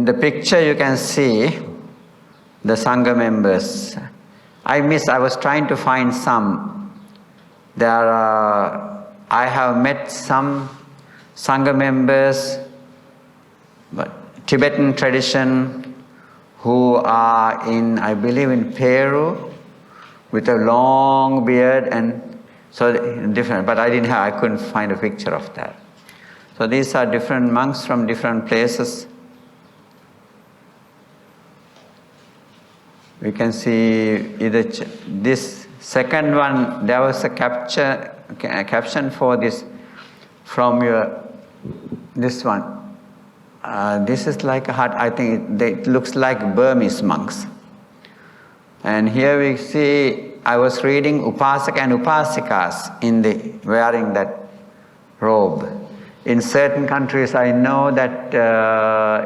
In the picture you can see the Sangha members. I was trying to find some. I have met some Sangha members, but Tibetan tradition, who are I believe in Peru, with a long beard, and so different, but I couldn't find a picture of that. So these are different monks from different places. We can see either this second one, there was a caption for this from this one. This is like a hut, I think it looks like Burmese monks. And here we see, I was reading Upasaka and Upasikas wearing that robe. In certain countries I know that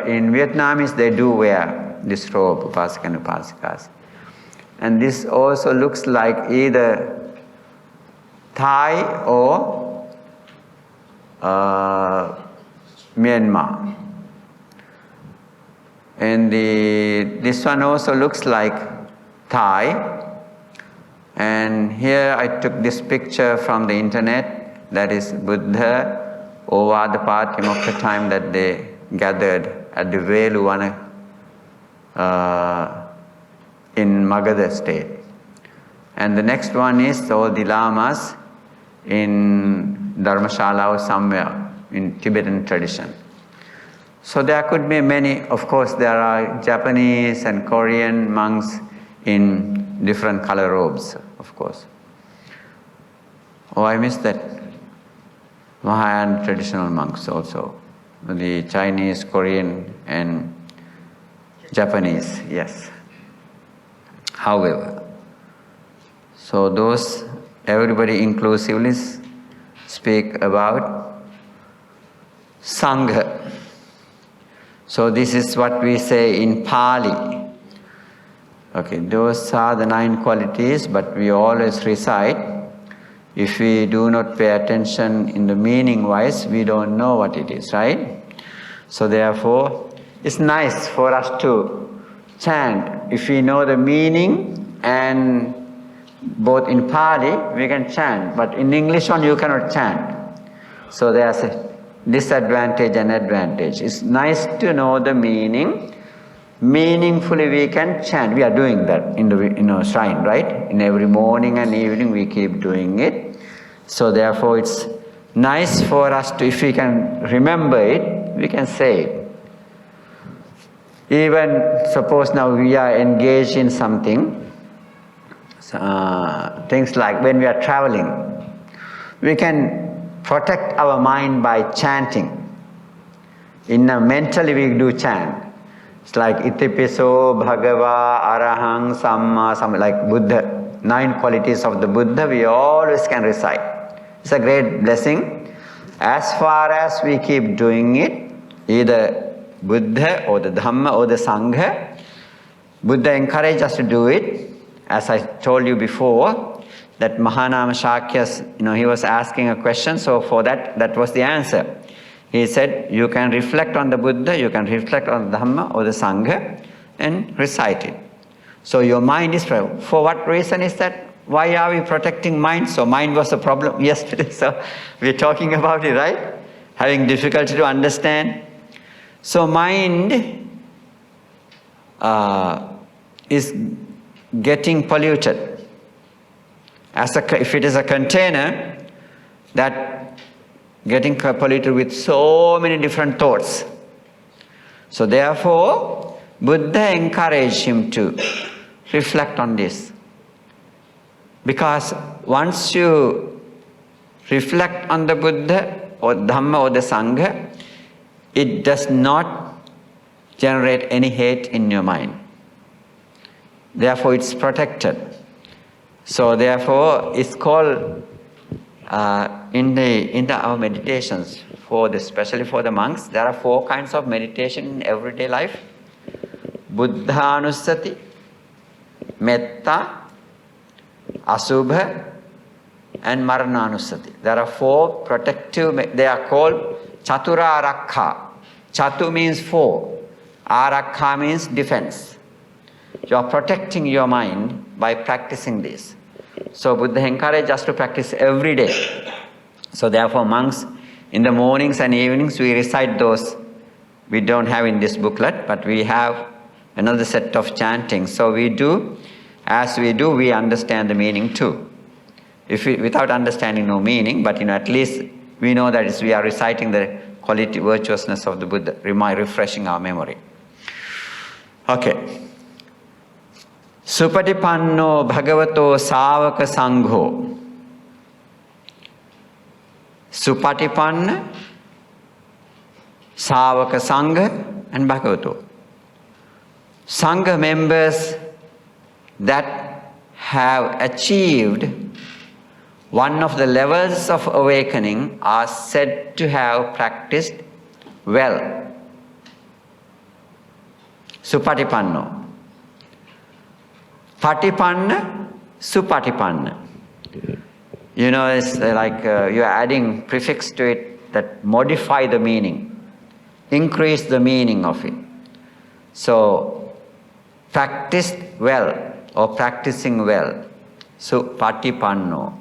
in Vietnamese they do wear this robe, Upasaka and Upasikas. And this also looks like either Thai or Myanmar. And this one also looks like Thai. And here I took this picture from the internet, that is Buddha over the party of the time that they gathered at the Veluwana in Magadha state. And the next one is all the lamas in Dharmashala or somewhere in Tibetan tradition. So there could be many, of course there are Japanese and Korean monks in different color robes, of course. Oh, I missed that. Mahayan traditional monks also. The Chinese, Korean and Japanese, yes. However, so those, everybody inclusively speak about Sangha. So this is what we say in Pali. Okay, those are the 9 qualities, but we always recite. If we do not pay attention in the meaning wise, we don't know what it is, right? So therefore, it's nice for us to chant. If we know the meaning, and both in Pali we can chant, but in English one you cannot chant. So there's a disadvantage and advantage. It's nice to know the meaning. Meaningfully we can chant. We are doing that in our shrine, right? In every morning and evening we keep doing it. So therefore it's nice for us to, if we can remember it, we can say it. Even suppose now we are engaged in something, things like when we are traveling, we can protect our mind by chanting. Mentally we do chant. It's like Itipiso, Bhagava, Arahang, Samma, like Buddha. 9 qualities of the Buddha we always can recite. It's a great blessing. As far as we keep doing it, either Buddha or the Dhamma or the Sangha, Buddha encouraged us to do it. As I told you before, that Mahanama Shakya, he was asking a question, so for that was the answer. He said, you can reflect on the Buddha, you can reflect on the Dhamma or the Sangha and recite it. So your mind is, for what reason is that? Why are we protecting mind? So mind was a problem yesterday, so we're talking about it, right? Having difficulty to understand. So mind is getting polluted. If it is a container, that getting polluted with so many different thoughts. So therefore, Buddha encouraged him to reflect on this. Because once you reflect on the Buddha or Dhamma or the Sangha, it does not generate any hate in your mind. Therefore, it's protected. So therefore, it's called in our meditations, especially for the monks, there are 4 kinds of meditation in everyday life: Buddhanusati, Metta, Asubha, and Marananusati. There are 4 protective, they are called Chatura Rakha. Chatu means 4. Arakha means defense. You are protecting your mind by practicing this. So Buddha encouraged us to practice every day. So therefore monks, in the mornings and evenings we recite those. We don't have in this booklet, but we have another set of chanting. So we do, as we do, we understand the meaning too. If we, without understanding no meaning, but at least we know that we are reciting the quality, virtuousness of the Buddha, refreshing our memory. Okay. Supatipanno bhagavato savaka sangho. Supatipanna, savaka sangha and bhagavato. Sangha members that have achieved one of the levels of awakening are said to have practiced well. Supatipanno. Patipanna, supatipanna. It's like you're adding prefix to it that modify the meaning, increase the meaning of it. So, practiced well or practicing well. Supatipanno.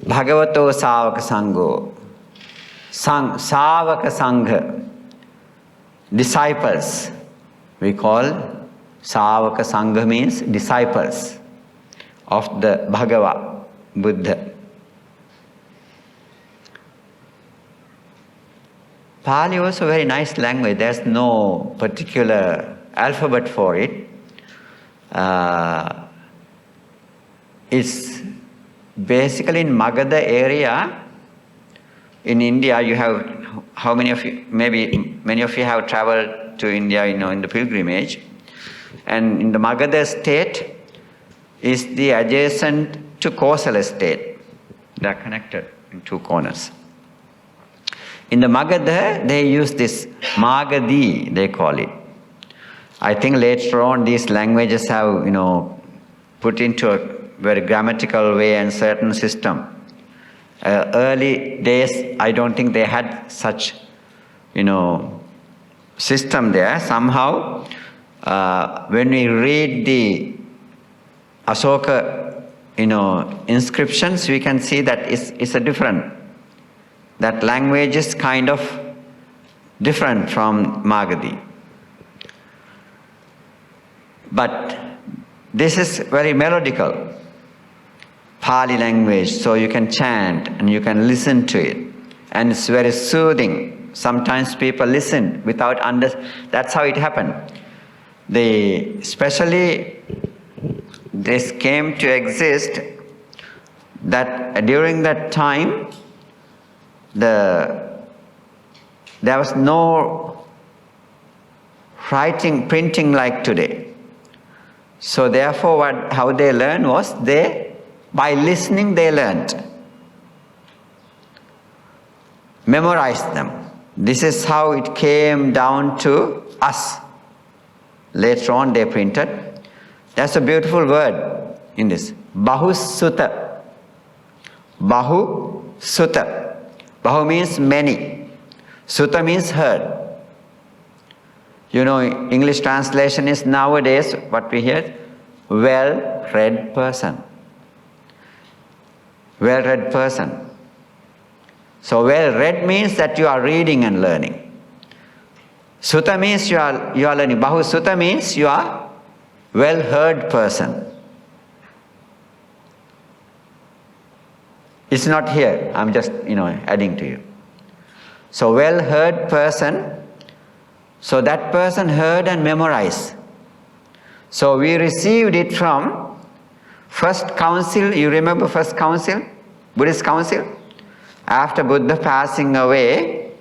Bhagavato savaka sangho. Savaka sangha. Disciples. We call savaka sangha means disciples of the Bhagava, Buddha. Pali was a very nice language. There's no particular alphabet for it. It's basically in Magadha area. In India, you have, how many of you, maybe many of you have traveled to India, in the pilgrimage. And in the Magadha state is the adjacent to Kosala state. They are connected in two corners. In the Magadha, they use this Magadhi, they call it. I think later on these languages have, put into a very grammatical way and certain system. Early days, I don't think they had such, system there. Somehow, when we read the Asoka, inscriptions, we can see that it's a different. That language is kind of different from Magadhi. But this is very melodical, Pali language, so you can chant and you can listen to it. And it's very soothing. Sometimes people listen without that's how it happened. Especially this came to exist that during that time, there was no printing like today. So therefore, how they learned was by listening they learned, memorized them. This is how it came down to us. Later on they printed. That's a beautiful word in this. Bahu Sutta. Bahu Sutta. Bahu means many. Sutta means heard. English translation is nowadays, what we hear, well-read person. Well-read person. So well-read means that you are reading and learning. Sutta means you are learning. Bahu Sutta means you are well-heard person. It's not here. I'm just, adding to you. So well-heard person. So that person heard and memorized. So we received it from first council. You remember first council? Buddhist council? After Buddha passing away,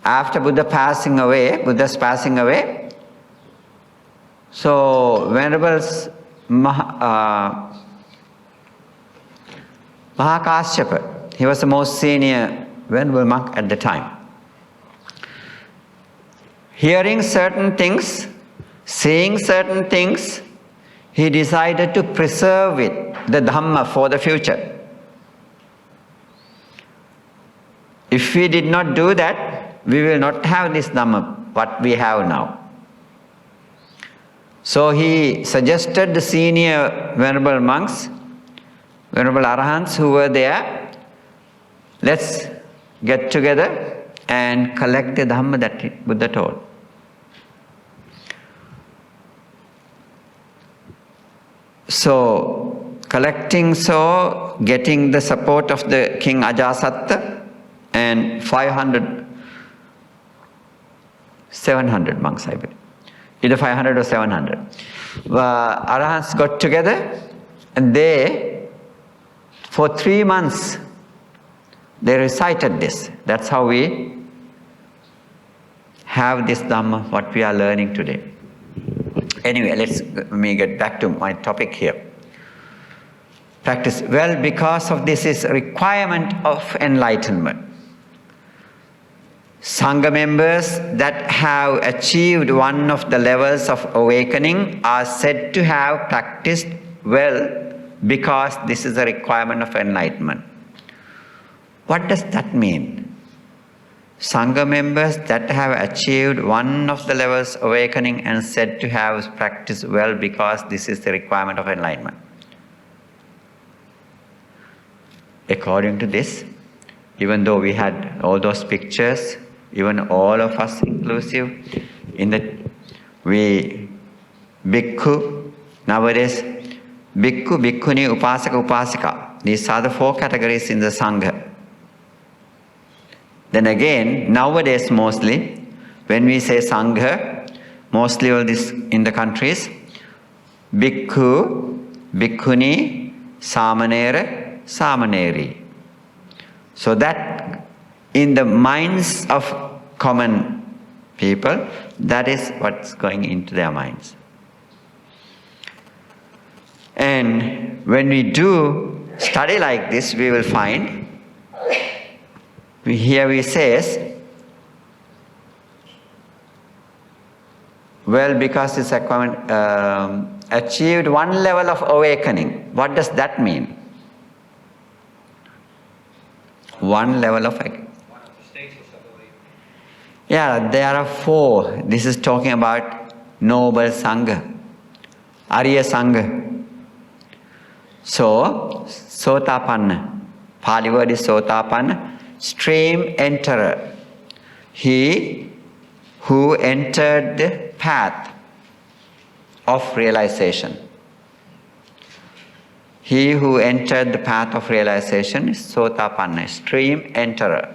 Buddha's passing away, so Venerable Mahakashyapa, he was the most senior venerable monk at the time. Hearing certain things, seeing certain things, he decided to preserve it, the Dhamma, for the future. If we did not do that, we will not have this Dhamma, what we have now. So he suggested the senior venerable monks, venerable arahants who were there, let's get together and collect the Dhamma that Buddha taught. So, getting the support of the King Ajasatta and 700 monks, I believe. Either 500 or 700. Arahants got together and they, for 3 months, they recited this. That's how we have this Dhamma, what we are learning today. Anyway, let me get back to my topic here. Practice. Well, because of this is a requirement of enlightenment. Sangha members that have achieved one of the levels of awakening are said to have practiced well because this is a requirement of enlightenment. What does that mean? Sangha members that have achieved one of the levels of awakening and said to have practiced well because this is the requirement of enlightenment. According to this, even though we had all those pictures, even all of us inclusive, bhikkhu, nowadays, bhikkhu, bhikkhuni, upasaka, upasika. These are the 4 categories in the Sangha. Then again, nowadays mostly, when we say Sangha, mostly all this in the countries, bhikkhu, bhikkhuni, samanera, samaneri. So that in the minds of common people, that is what's going into their minds. And when we do study like this, we will find, here he says, well, because it's achieved one level of awakening. What does that mean? One level of awakening. Yeah, there are 4. This is talking about noble Sangha, Arya Sangha. So, Sotapanna, Pali word is Sotapanna, stream enterer. He who entered the path of realization. He who entered the path of realization is Sotapanna, stream enterer.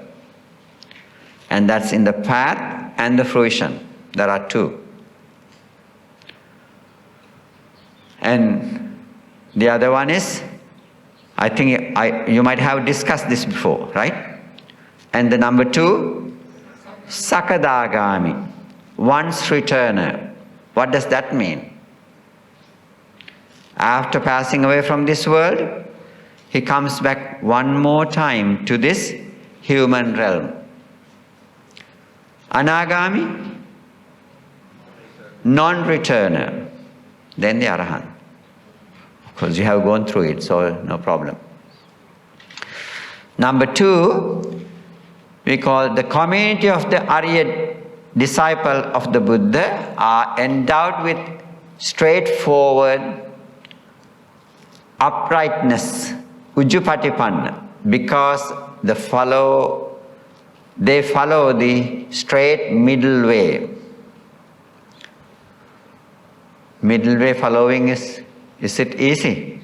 And that's in the path and the fruition. There are 2. And the other one is, I think you might have discussed this before, right? And the number 2, Sakadagami, once returner. What does that mean? After passing away from this world, he comes back one more time to this human realm. Anagami, non-returner. Then the Arahant. Because you have gone through it, so no problem. Number 2, we call the community of the Arya disciple of the Buddha are endowed with straightforward uprightness, ujjupatipanna, because they follow the straight middle way. Middle way following is it easy?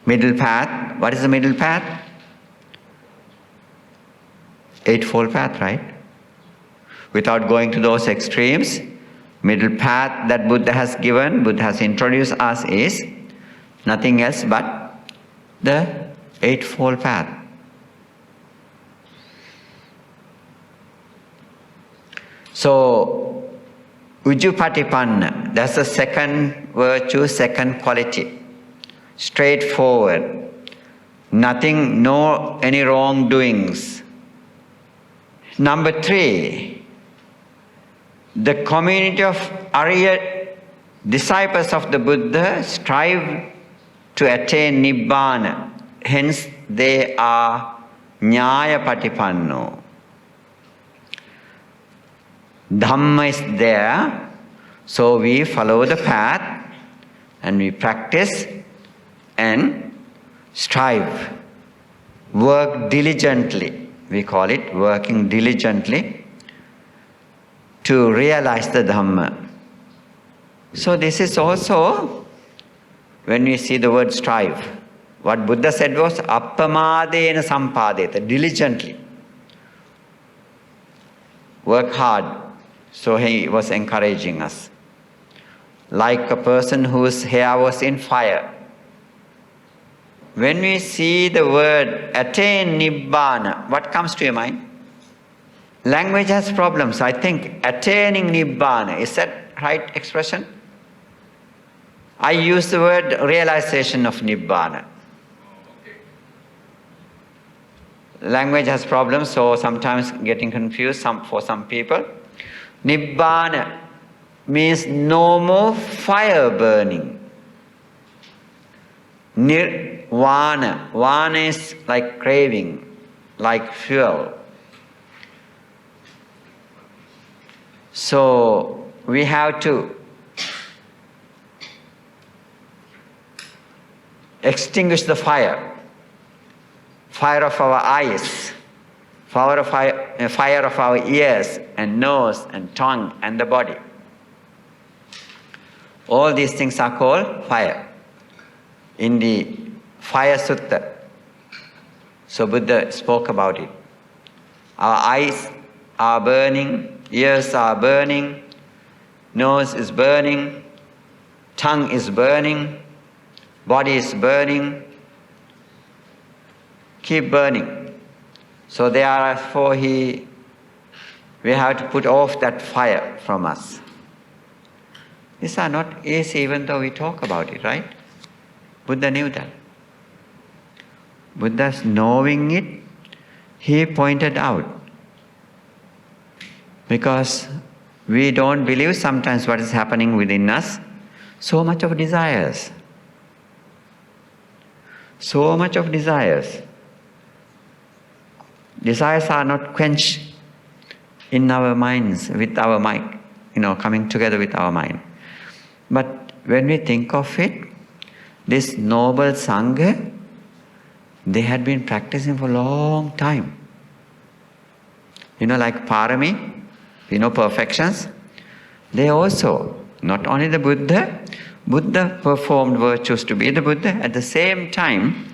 Middle path, what is the middle path? Eightfold Path, right? Without going to those extremes, middle path that Buddha has given, Buddha has introduced us is nothing else but the Eightfold Path. So, Ujjupatipanna, that's the second virtue, second quality. Straightforward. Nothing, no any wrongdoings. Number 3, the community of Arya disciples of the Buddha strive to attain Nibbana. Hence, they are Nyaya Patipanno. Dhamma is there, so we follow the path and we practice and strive, work diligently. We call it working diligently to realize the Dhamma. So this is also, when we see the word strive, what Buddha said was, appamadena sampadeta, diligently. Work hard. So he was encouraging us. Like a person whose hair was in fire. When we see the word attain Nibbana, what comes to your mind? Language has problems. I think attaining Nibbana, is that right expression? I use the word realization of Nibbana. Language has problems, so sometimes getting confused for some people. Nibbana means no more fire burning. Nirvana. Vana is like craving, like fuel. So we have to extinguish the fire. Fire of our eyes, fire of our ears and nose and tongue and the body. All these things are called fire in the Fire Sutta. So Buddha spoke about it. Our eyes are burning, ears are burning, nose is burning, tongue is burning, body is burning. Keep burning. So therefore we have to put off that fire from us. These are not easy even though we talk about it, right? Buddha knew that. Buddha's knowing it, he pointed out. Because we don't believe sometimes what is happening within us. So much of desires. So much of desires. Desires are not quenched in our minds, with our mind, coming together with our mind. But when we think of it, this noble Sangha, they had been practicing for a long time. Like Parami, perfections. They also, not only the Buddha performed virtues to be the Buddha. At the same time,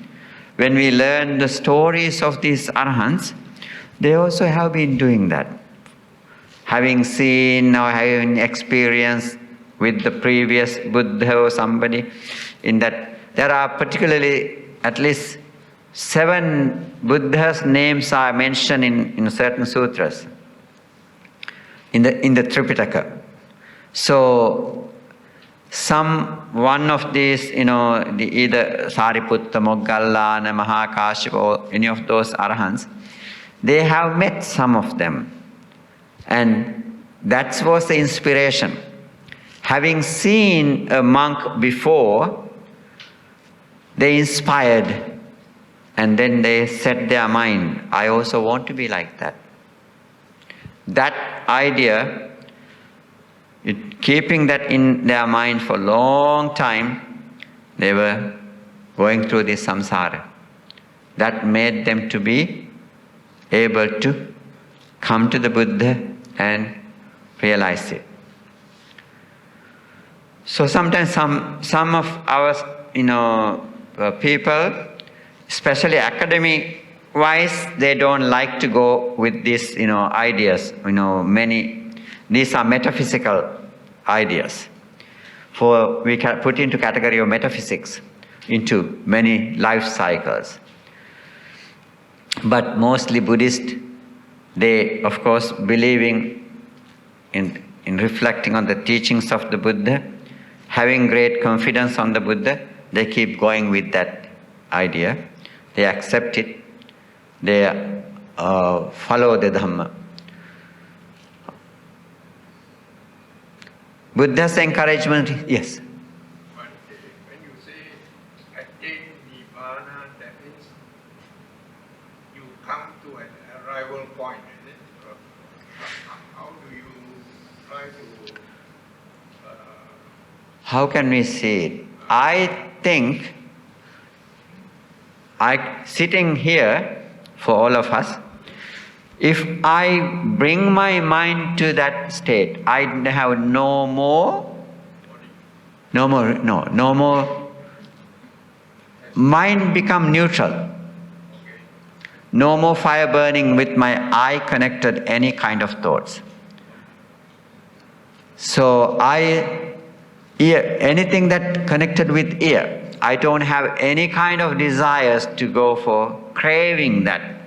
when we learn the stories of these arahants, they also have been doing that. Having seen or having experienced with the previous Buddha or somebody, in that there are particularly at least 7 Buddhas' names are mentioned in certain sutras, in the Tripitaka. So one of these, either Sariputta, Moggallana, Maha, Kashyapa, or any of those arahants, they have met some of them. And that was the inspiration. Having seen a monk before, they inspired, and then they set their mind, I also want to be like that. That idea, keeping that in their mind for a long time, they were going through this samsara. That made them to be able to come to the Buddha and realize it. So sometimes some of our people, especially academic-wise, they don't like to go with these ideas. These are metaphysical ideas. We can put into category of metaphysics into many life cycles. But mostly Buddhist, they of course believing in reflecting on the teachings of the Buddha, having great confidence on the Buddha, they keep going with that idea. They accept it. They follow the Dhamma. Buddha's encouragement, yes. But when you say attain Nibbana, that means you come to an arrival point, is it? How do you try to How can we see it? I think, sitting here, for all of us, if I bring my mind to that state, I have no more, mind become neutral. No more fire burning with my eye connected any kind of thoughts. So anything that connected with ear, I don't have any kind of desires to go for craving that,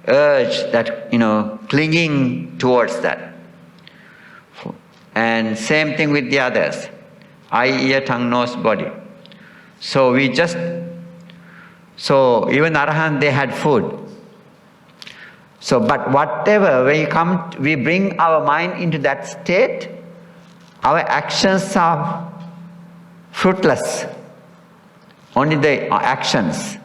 urge that, clinging towards that. And same thing with the others. Eye, ear, tongue, nose, body. So even Arahant, they had food. So, but whatever, we bring our mind into that state, our actions are fruitless. Only the actions.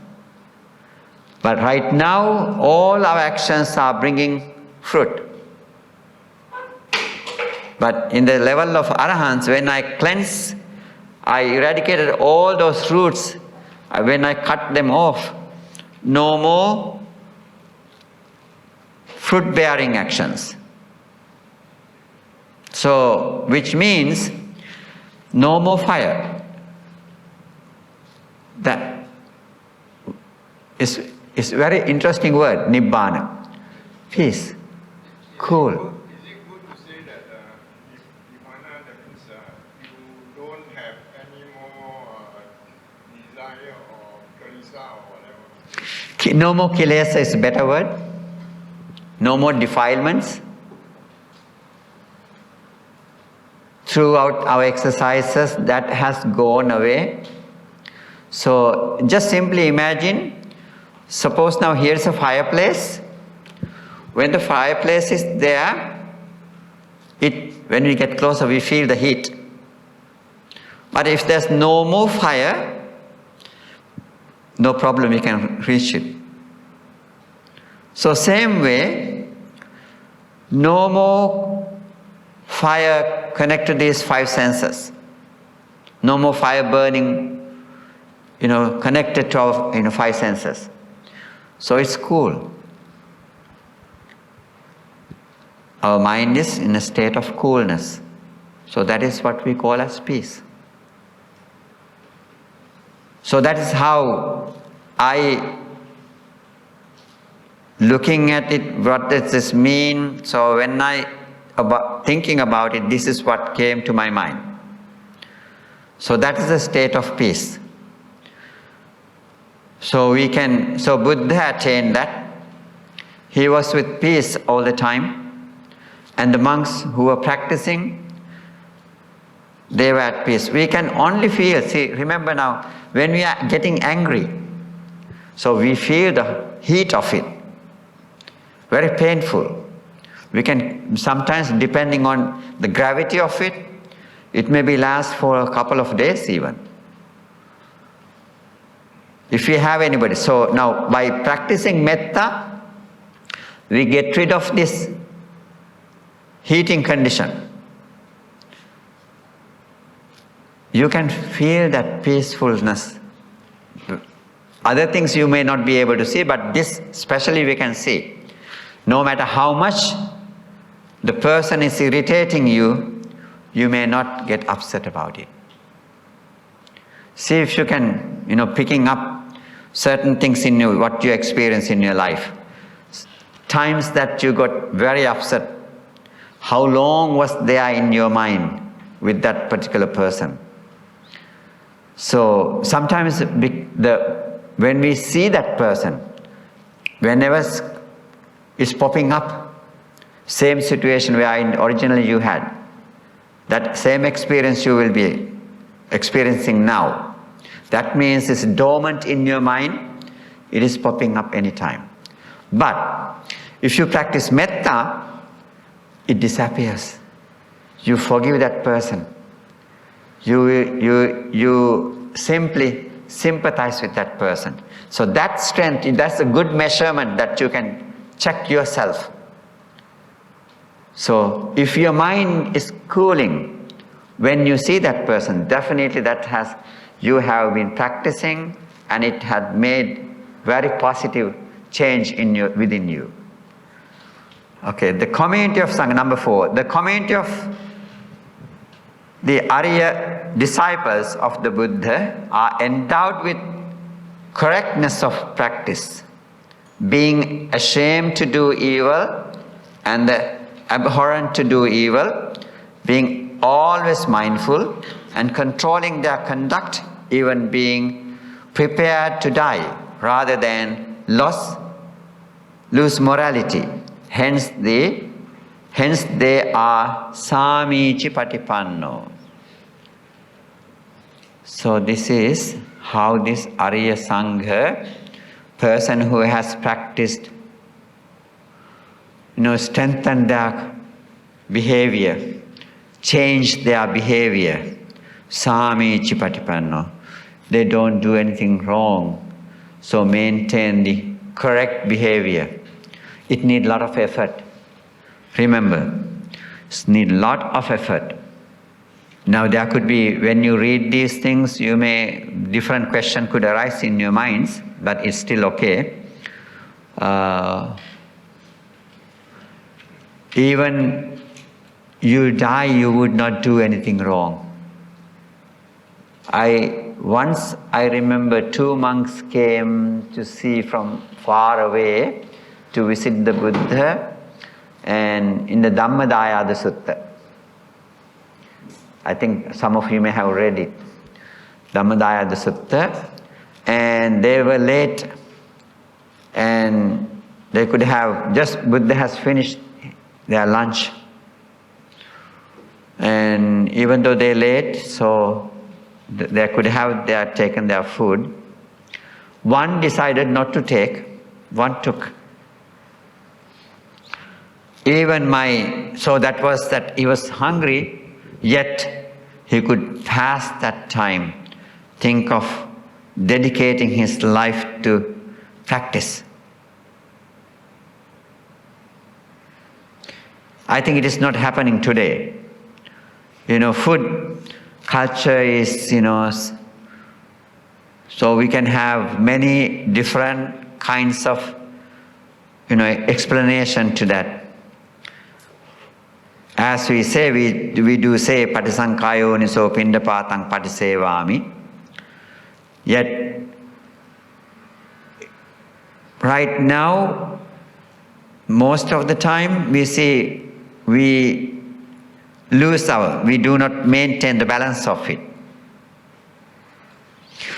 But right now, all our actions are bringing fruit. But in the level of Arahants, when I cleanse, I eradicated all those roots. When I cut them off, no more fruit-bearing actions. So, which means no more fire. That is a very interesting word, Nibbana. Peace, cool. Is it good to say that Nirvana, that means you don't have any more desire or kilesa or whatever? No more kilesa is a better word. No more defilements. Throughout our exercises, that has gone away. So just simply imagine, suppose now here's a fireplace. When the fireplace is there, when we get closer, we feel the heat. But if there's no more fire, no problem, we can reach it. So same way, no more fire connected to these five senses. No more fire burning, connected to our five senses. So it's cool. Our mind is in a state of coolness. So that is what we call as peace. So that is how looking at it, what does this mean? So when thinking about it, this is what came to my mind. So that is the state of peace. So Buddha attained that. He was with peace all the time. And the monks who were practicing, they were at peace. We can only feel, remember now, when we are getting angry, so we feel the heat of it. Very painful. We can sometimes, depending on the gravity of it, it may be last for a couple of days even. If we have anybody. So now by practicing metta, we get rid of this heating condition. You can feel that peacefulness. Other things you may not be able to see, but this especially we can see. No matter how much the person is irritating you, you may not get upset about it. See if you can, picking up certain things in you, what you experience in your life. Times that you got very upset, how long was there in your mind with that particular person? So sometimes when we see that person, whenever it's popping up, same situation where originally you had, that same experience you will be experiencing now. That means it's dormant in your mind, it is popping up anytime. But if you practice metta, it disappears. You forgive that person. You simply sympathize with that person. So that strength, that's a good measurement that you can check yourself. So if your mind is cooling, when you see that person, definitely you have been practicing and it had made very positive change within you. Okay, the community of Sangha, number 4. The community of the Arya disciples of the Buddha are endowed with correctness of practice, being ashamed to do evil and abhorrent to do evil, being always mindful and controlling their conduct, even being prepared to die rather than lose morality. Hence they are Samichi Patipanno. So this is how this Arya Sangha, person who has practiced, strengthen their behavior, change their behavior. Samichi Patipanno. They don't do anything wrong. So maintain the correct behavior. It needs a lot of effort. Remember, it needs a lot of effort. Now there could be, when you read these things, different question could arise in your minds, but it's still okay. Even you die, you would not do anything wrong. Once I remember 2 monks came to see from far away to visit the Buddha, and in the Dhammadayada Sutta. I think some of you may have read it. Dhammadayada Sutta. And they were late, and they could have, Buddha has finished their lunch. And even though they're late, so they could have taken their food. One decided not to take, one took. So that was that he was hungry, yet he could pass that time, think of dedicating his life to practice. I think it is not happening today. Food culture is, so we can have many different kinds of, explanation to that. As we say, we do say, Patisankhayo niso pindapatang patisevami. Yet, right now, most of the time, we see we do not maintain the balance of it.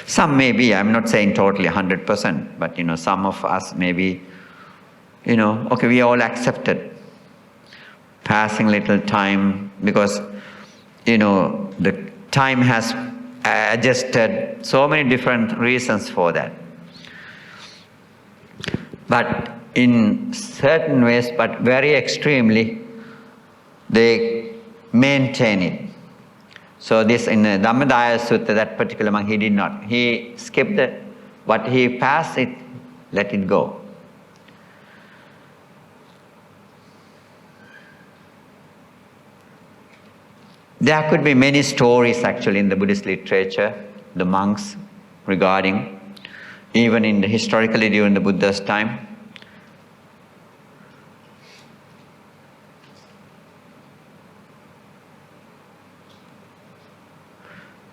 Some may be, I'm not saying totally 100%, but some of us may be, okay, we all accepted passing little time because, the time has adjusted, so many different reasons for that. But in certain ways, but very extremely, they maintain it. So this in the Dhammadaya Sutta, that particular monk, he did not. He skipped it, but he passed it, let it go. There could be many stories actually in the Buddhist literature, the monks regarding, even in historically during the Buddha's time.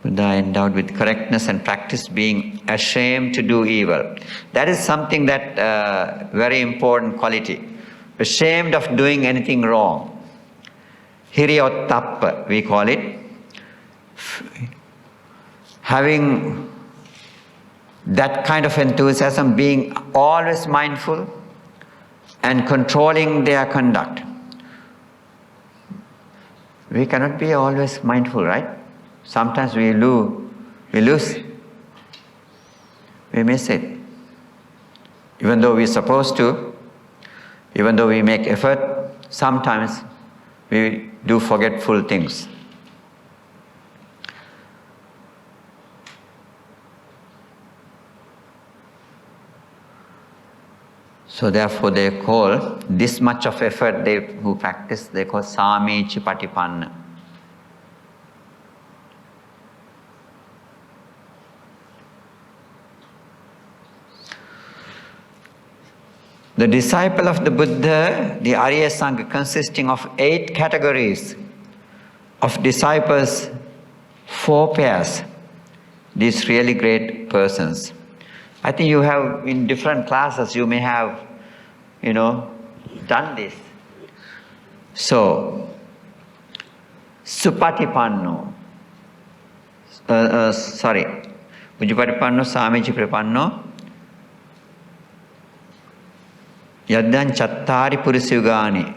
Buddha endowed with correctness and practice, being ashamed to do evil. That is something that very important quality. Ashamed of doing anything wrong. Hiriyottappa, we call it. Having that kind of enthusiasm, being always mindful and controlling their conduct. We cannot be always mindful, right? Sometimes we lose, we miss it. Even though we're supposed to, even though we make effort, sometimes we do forgetful things. So therefore they call this much of effort who practice, they call Samichi Patipanna. The disciple of the Buddha, the Arya Sangha, consisting of 8 categories of disciples, 4 pairs, these really great persons. I think you have, in different classes, you may have, done this. So, Supatipanno, Ujupatipanno, Samichi Pripanno, Yaddan Chattari Purusugani,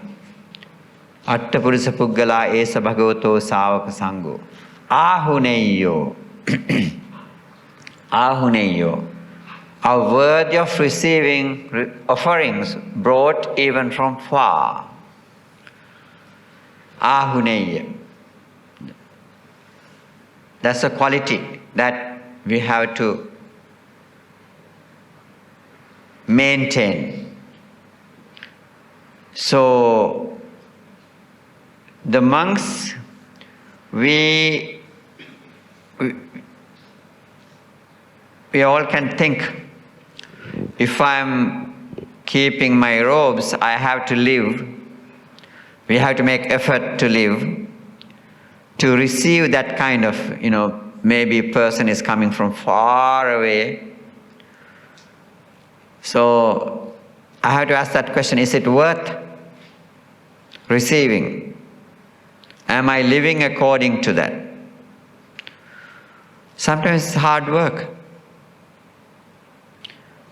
Atta Purusa Puggala Esa Bhagavato Savaka Sangho, Ahuneyo, Ahuneyo, are worthy of receiving offerings brought even from far. Ahuneya. That's a quality that we have to maintain. So, the monks, we all can think, if I'm keeping my robes, I have to live. We have to make effort to live, to receive that kind of, maybe a person is coming from far away. So I have to ask that question, is it worth receiving? Am I living according to that? Sometimes it's hard work.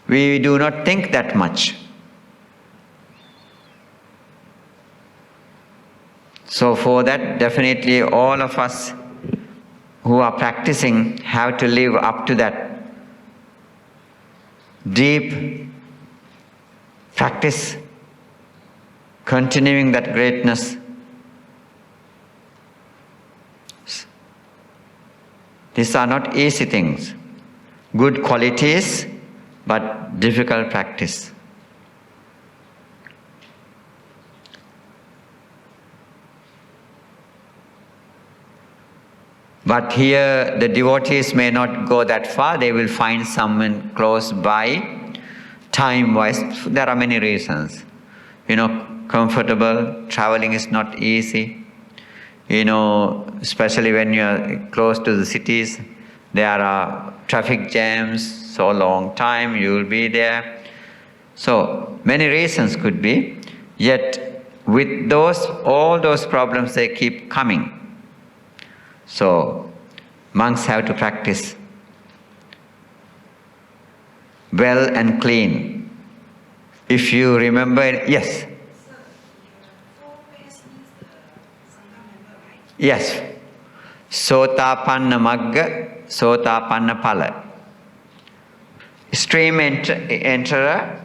We do not think that much. So for that, definitely all of us who are practicing have to live up to that deep practice, continuing that greatness. These are not easy things. Good qualities, but difficult practice. But here the devotees may not go that far. They will find someone close by. Time-wise, there are many reasons. Comfortable, traveling is not easy. Especially when you are close to the cities, there are traffic jams, so long time you will be there. So many reasons could be, yet with all those problems, they keep coming. So monks have to practice well and clean. If you remember, yes? Yes. Sotapanna Magga, Sotapanna Phala. Stream enterer,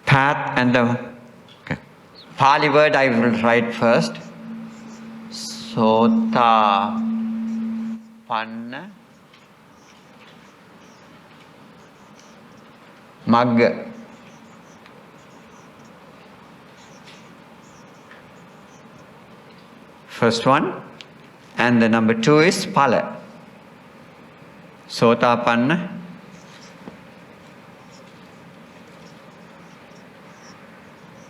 path and the Pali word I will write first. Sotapanna Magga. First one. And the number 2 is Phala. Sotapanna.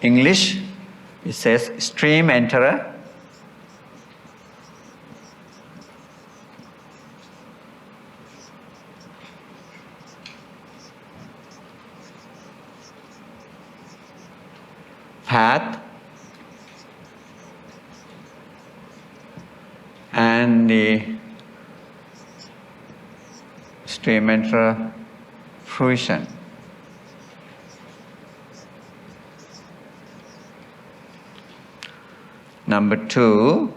English, it says stream enterer. Path. And the stream enterer fruition. Number 2,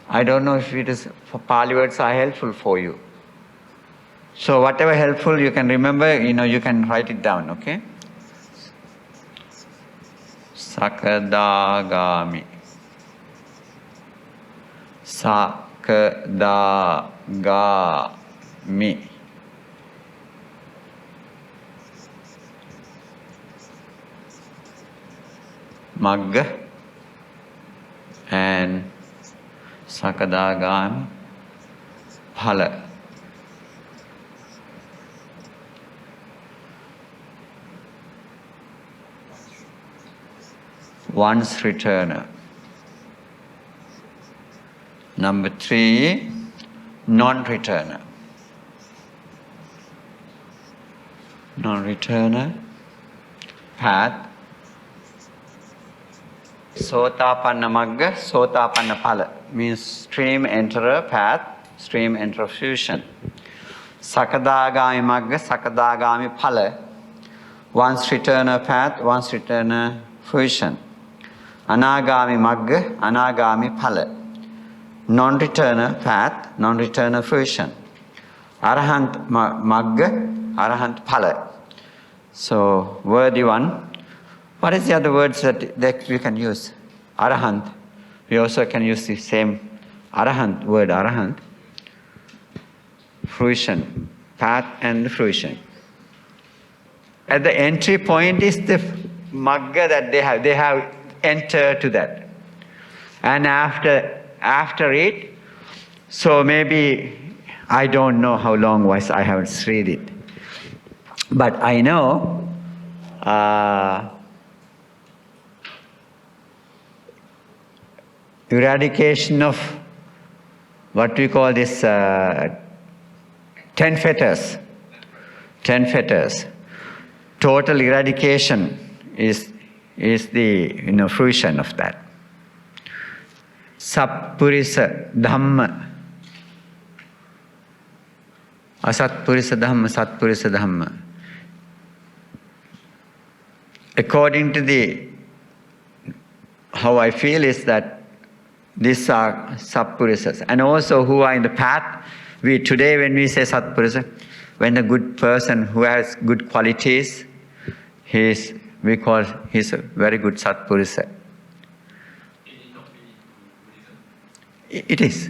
I don't know if it is, Pali words are helpful for you. So whatever helpful you can remember, you can write it down, okay? Sakadagami. Sakadagami. Sakadagami. Magga and Sakadagami Phala. Once returner. Number 3, non-returner. Non-returner, path. Sotapanna Magga, Sotapanna Phala means stream enterer, path, stream enterer fusion. Sakadagami Magga, Sakadagami Phala, once returner path, once returner fusion. Anagami Magga, Anagami Phala, non-returner path, non-returner fusion. Arahant Magga, Arahant Phala. So, worthy one. What is the other words that we can use? Arahant. We also can use the same Arahant, word Arahant. Fruition, path and fruition. At the entry point is the Magga that they have entered to that. And after it, so maybe, I don't know how long was, I haven't read it. But I know, eradication of what we call this 10 fetters. 10 fetters. Total eradication is the fruition of that. Sappurisa Dhamma. Asatpurisa Dhamma, Satpurisa Dhamma. According to how I feel is that these are Sappurisas. And also who are in the path. Today when we say Satpurisa, when a good person who has good qualities, he's a very good Satpurisa. It is.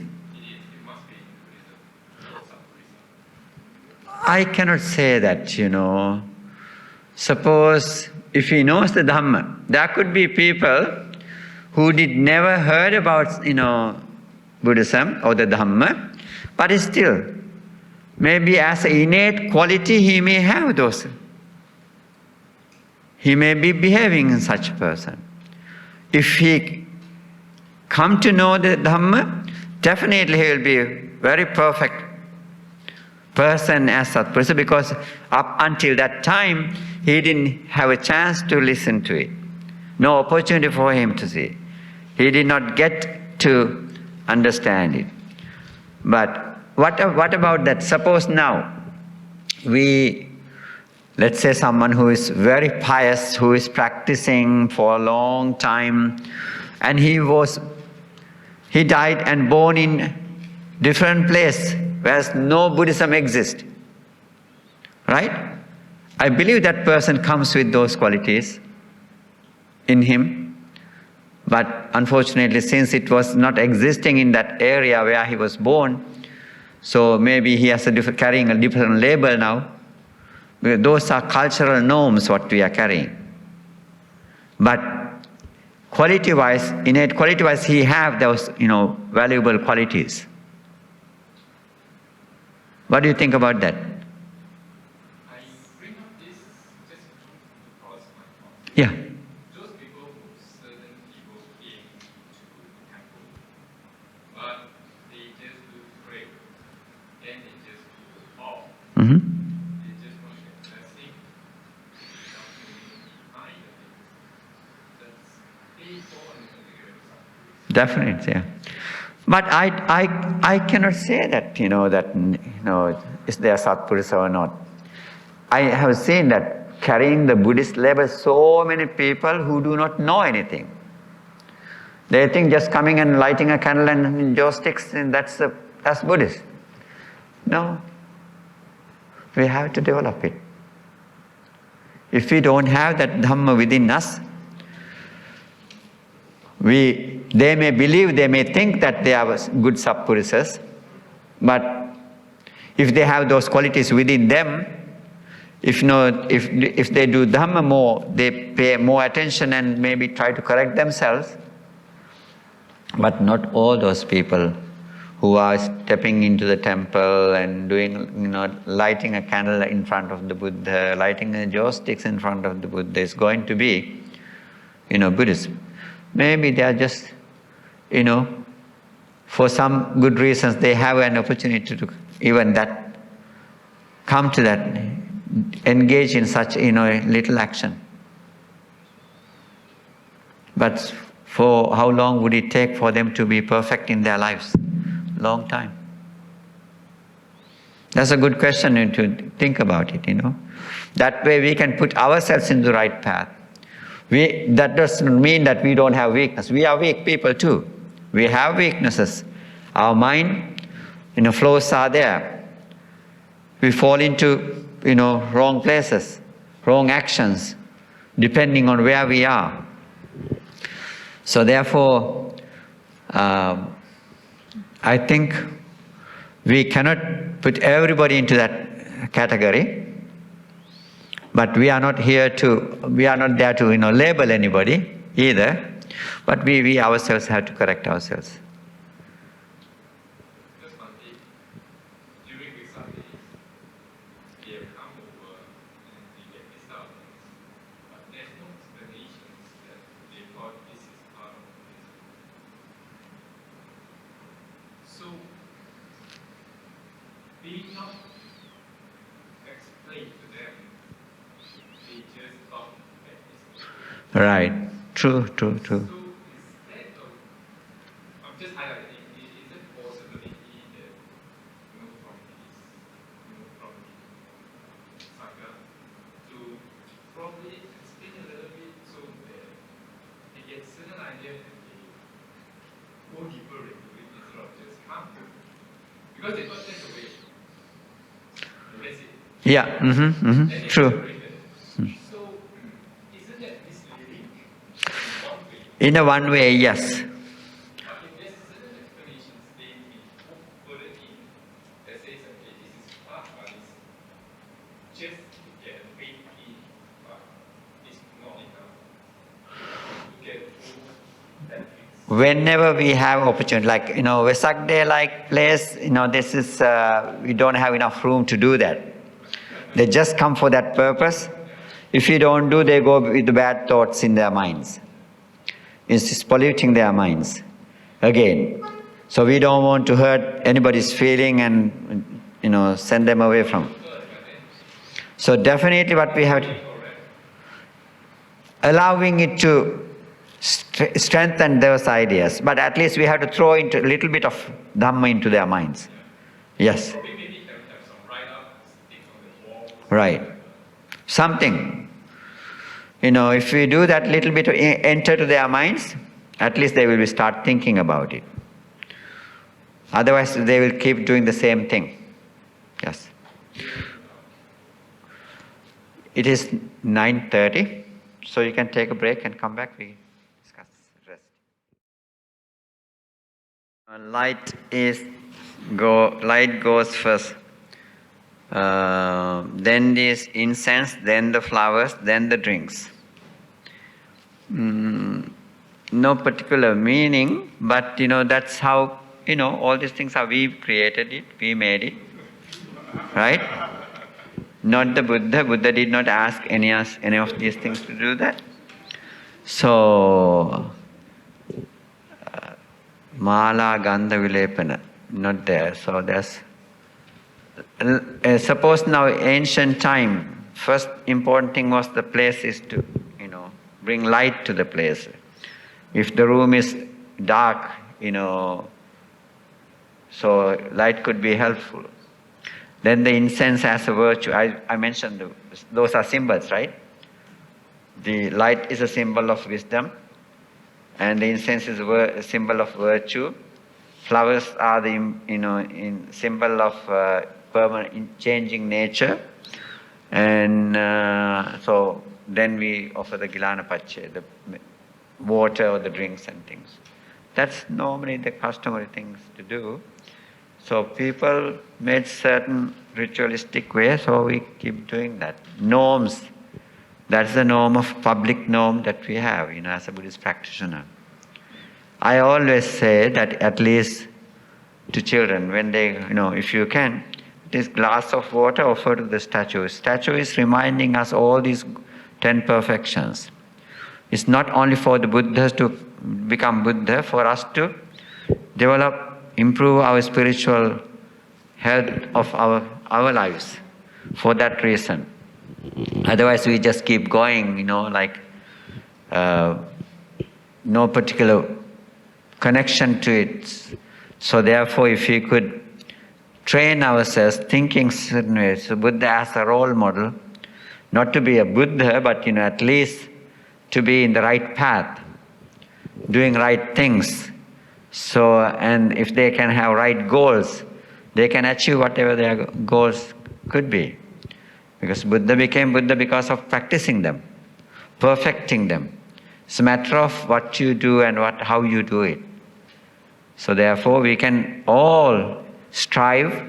I cannot say that, Suppose if he knows the Dhamma, there could be people who never heard about, Buddhism or the Dhamma, but still, maybe as an innate quality he may have those. He may be behaving in such a person. If he come to know the Dhamma, definitely he will be a very perfect person as Satpurisa, because up until that time, he didn't have a chance to listen to it. No opportunity for him to see. He did not get to understand it. But what about that? Suppose now, let's say someone who is very pious, who is practicing for a long time, and he died and born in different place where no Buddhism exists. Right? I believe that person comes with those qualities in him. But unfortunately, since it was not existing in that area where he was born, so maybe he has carrying a different label now. Those are cultural norms what we are carrying. But quality-wise, innate quality-wise, he have those, valuable qualities. What do you think about that? I bring up this just because my thought. Yeah. Those people who certain people came to the temple, but they just do pray, then they just do off. Mm-hmm. They just want to get blessing without moving behind the things. That's they fall into the something. Definitely, yeah. But I cannot say that, is there Satpurisa or not. I have seen that carrying the Buddhist label, so many people who do not know anything. They think just coming and lighting a candle and joss sticks, and that's Buddhist. No. We have to develop it. If we don't have that Dhamma within us, we They may believe, they may think that they are good Sappurusas, but if they have those qualities within them, if they do Dhamma more, they pay more attention and maybe try to correct themselves. But not all those people who are stepping into the temple and doing, lighting a candle in front of the Buddha, lighting a joss sticks in front of the Buddha is going to be, Buddhist. Maybe they are just, for some good reasons, they have an opportunity to even that, come to that, engage in such, little action. But for how long would it take for them to be perfect in their lives? Long time. That's a good question to think about it, That way we can put ourselves in the right path. That doesn't mean that we don't have weakness. We are weak people too. We have weaknesses. Our mind, flows are there. We fall into, wrong places, wrong actions, depending on where we are. So therefore, I think we cannot put everybody into that category. But we are not there to, label anybody either. But we ourselves have to correct ourselves. Just Bhante, during the Sundays, they have come over and they get this out. But there's no explanations that they thought this is part of this. So, being not explained to them, they just thought that this is Right. True. So instead of, I'm just highlighting, is it possibility that, from the Sangha to probably explain a little bit so that they get certain idea and they go deeper into it instead of just come to it. Because they thought that's the way. And that's it. Yeah. And they True. separate it. So, isn't that misleading? In a one way, yes. But if there's certain explanations, they may put it in that says, okay, this is part of this, just to get a faith in, but it's not enough to get full benefits. Whenever we have opportunity, like, Vesak Day like place, this is, we don't have enough room to do that. They just come for that purpose. If you don't do, they go with the bad thoughts in their minds. It's just polluting their minds again. So we don't want to hurt anybody's feeling and, send them away from. So definitely what we have to, allowing it to strengthen those ideas. But at least we have to throw into a little bit of Dhamma into their minds. Yes. Maybe can have some write-up, stick on the wall. Right. Something. If we do that little bit, enter to their minds, at least they will start thinking about it. Otherwise, they will keep doing the same thing. Yes. It is 9:30, so you can take a break and come back. We discuss the rest. Light goes first. Then this incense, then the flowers, then the drinks. No particular meaning, but that's how, all these things are, we created it, we made it. Right? Not the Buddha. Buddha did not ask any of these things to do that. So, Mala, Gandha, Vilepana, not there. So there's, suppose now ancient time, first important thing was the place is to, bring light to the place. If the room is dark, so light could be helpful. Then the incense has a virtue. I mentioned those are symbols, right? The light is a symbol of wisdom, and the incense is a symbol of virtue. Flowers are the in symbol of permanent changing nature, and so then we offer the Gilana Pache, the water or the drinks and things. That's normally the customary things to do. So people made certain ritualistic way, so we keep doing that. Norms, that's the norm of public norm that we have, as a Buddhist practitioner. I always say that at least to children, when they, if you can, this glass of water offer to the statue. Statue is reminding us all these 10 perfections. It's not only for the Buddhas to become Buddha, for us to develop, improve our spiritual health of our lives. For that reason. Otherwise we just keep going, no particular connection to it. So therefore, if we could train ourselves thinking certain ways, so Buddha as a role model, not to be a Buddha, but at least to be in the right path, doing right things. So, and if they can have right goals, they can achieve whatever their goals could be. Because Buddha became Buddha because of practicing them, perfecting them. It's a matter of what you do and how you do it. So therefore, we can all strive,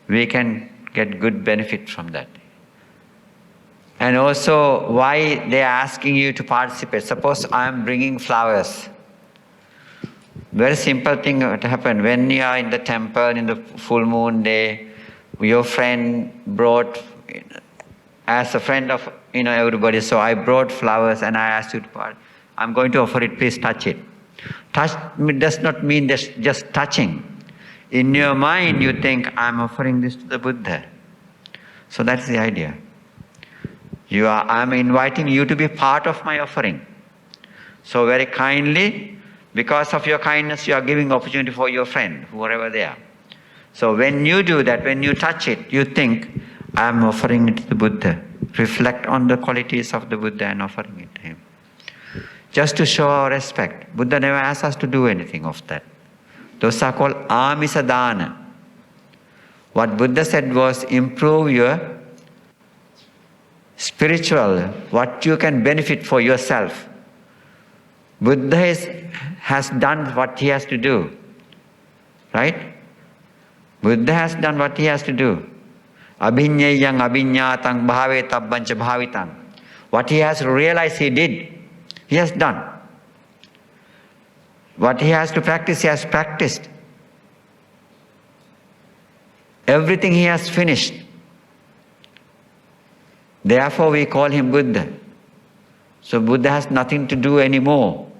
we can get good benefit from that. And also, why they are asking you to participate. Suppose I am bringing flowers. Very simple thing to happen. When you are in the temple in the full moon day, your friend brought, as a friend of everybody, so I brought flowers and I asked you to participate. I'm going to offer it, please touch it. Touch does not mean just touching. In your mind, you think, I'm offering this to the Buddha. So that's the idea. I'm inviting you to be part of my offering. So very kindly, because of your kindness, you are giving opportunity for your friend, whoever they are. So when you do that, when you touch it, you think, I'm offering it to the Buddha. Reflect on the qualities of the Buddha and offering it to him. Just to show our respect. Buddha never asked us to do anything of that. Those are called amisa dana. What Buddha said was improve your spiritual, what you can benefit for yourself. Buddha has done what he has to do. Right? Buddha has done what he has to do. Abhinyayang abhinyatang bhavetabbancha bhavitang. What he has realized he did. He has done. What he has to practice, he has practiced. Everything he has finished. Therefore we call him Buddha. So Buddha has nothing to do anymore.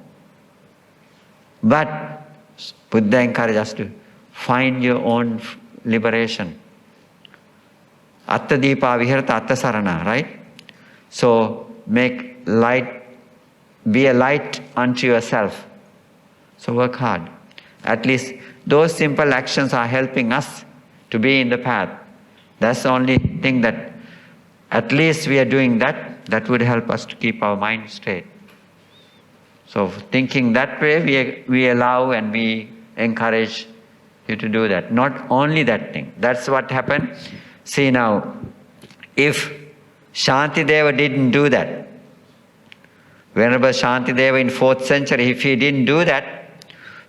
But Buddha encourages us to find your own liberation. Atta dipa viharata atta sarana, right? So make light, be a light unto yourself. So work hard. At least those simple actions are helping us to be in the path. That's the only thing that at least we are doing that. That would help us to keep our mind straight. So thinking that way, we allow and we encourage you to do that. Not only that thing. That's what happened. See now, if Shantideva didn't do that, Venerable Shantideva in 4th century, if he didn't do that,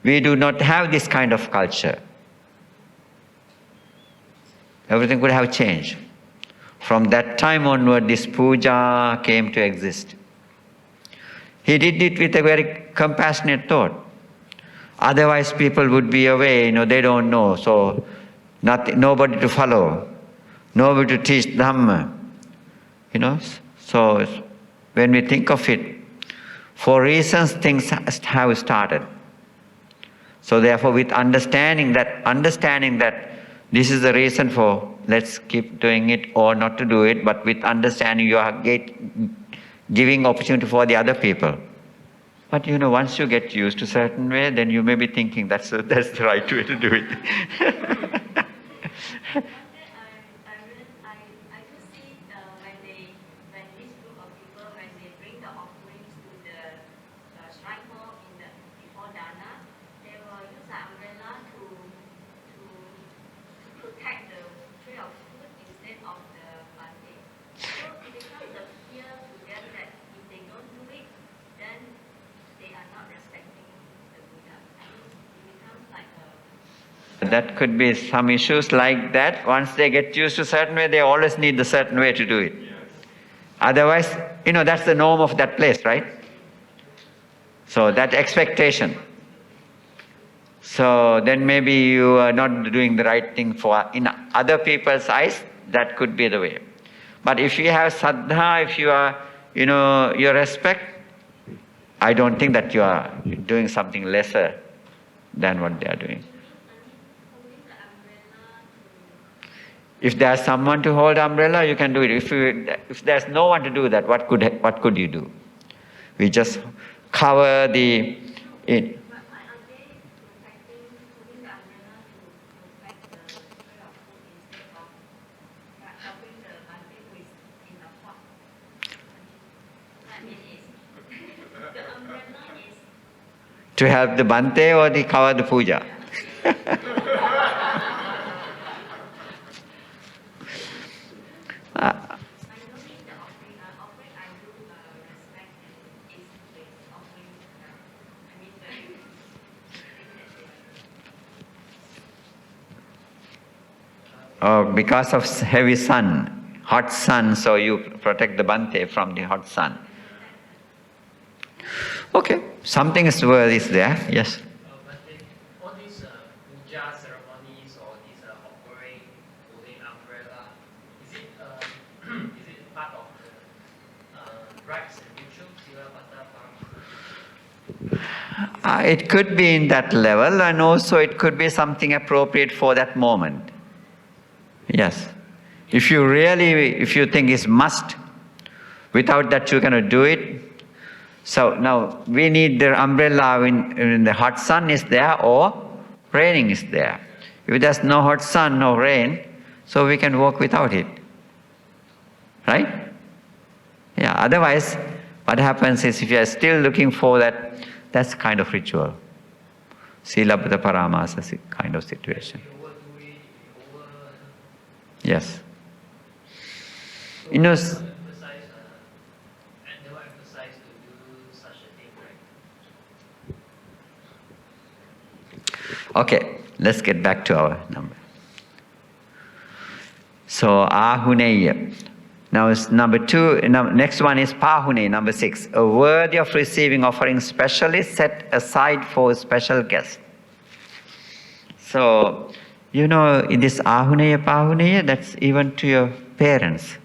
we do not have this kind of culture. Everything would have changed. From that time onward, this puja came to exist. He did it with a very compassionate thought. Otherwise, people would be away, they don't know, so nobody to follow, nobody to teach Dhamma. So when we think of it, for reasons things have started. So therefore, with understanding that this is the reason for let's keep doing it or not to do it, but with understanding you are giving opportunity for the other people. But once you get used to a certain way, then you may be thinking that's the right way to do it. That could be some issues like that. Once they get used to a certain way, they always need the certain way to do it. Otherwise, that's the norm of that place, right? So that expectation. So then maybe you are not doing the right thing in other people's eyes, that could be the way. But if you have saddha, if you are, your respect, I don't think that you are doing something lesser than what they are doing. If there's someone to hold the umbrella, you can do it. If there's no one to do that, what could you do? We just cover the... To help the Bhante or to cover the puja? Because of heavy sun, hot sun, so you protect the Bhante from the hot sun. Okay, something is there, yes. All these puja ceremonies or these offering, holding umbrella, is it part of the rites and rituals? It could be in that level, and also it could be something appropriate for that moment. Yes. If you think it's must, without that you cannot do it. So now we need the umbrella when the hot sun is there or raining is there. If there's no hot sun, no rain, so we can walk without it. Right? Yeah, otherwise what happens is if you are still looking for that, that's kind of ritual. Silabhata paramasa kind of situation. Yes. Okay, let's get back to our number. So, Ahuneya. Now, it's number 2. Next one is Pahune, number 6. A worthy of receiving offering specially set aside for special guests. So, in this Ahuneya, Pahuneya, that's even to your parents.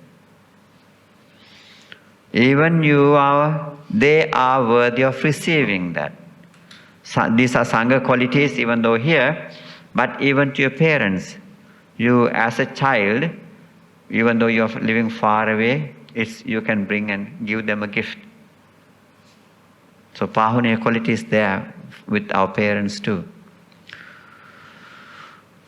Even they are worthy of receiving that. These are Sangha qualities, even though here, but even to your parents. You as a child, even though you're living far away, you can bring and give them a gift. So Pahuneya quality is there with our parents too.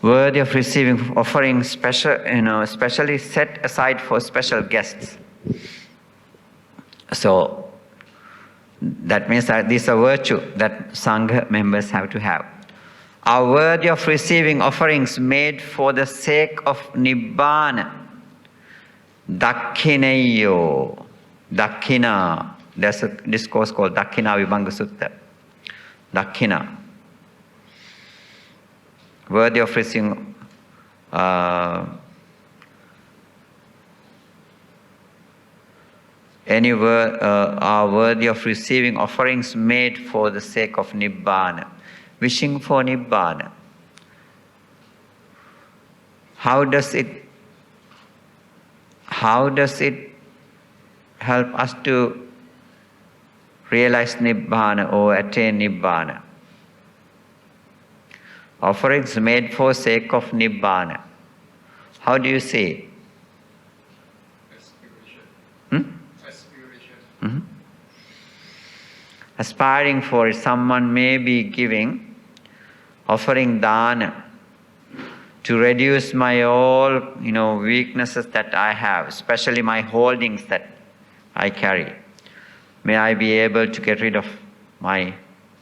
Worthy of receiving offering specially set aside for special guests. So that means that this is a virtue that Sangha members have to have. Are worthy of receiving offerings made for the sake of Nibbana. Dakhineyo. Dakhina. There's a discourse called Dakhina Vibhanga Sutta. Dakhina. Worthy of receiving are worthy of receiving offerings made for the sake of Nibbana. Wishing for Nibbana. How does it help us to realize Nibbana or attain Nibbana? Offerings made for sake of Nibbana. How do you see it? Mm-hmm. Aspiring for it, someone may be giving, offering dana to reduce my all, weaknesses that I have, especially my holdings that I carry. May I be able to get rid of my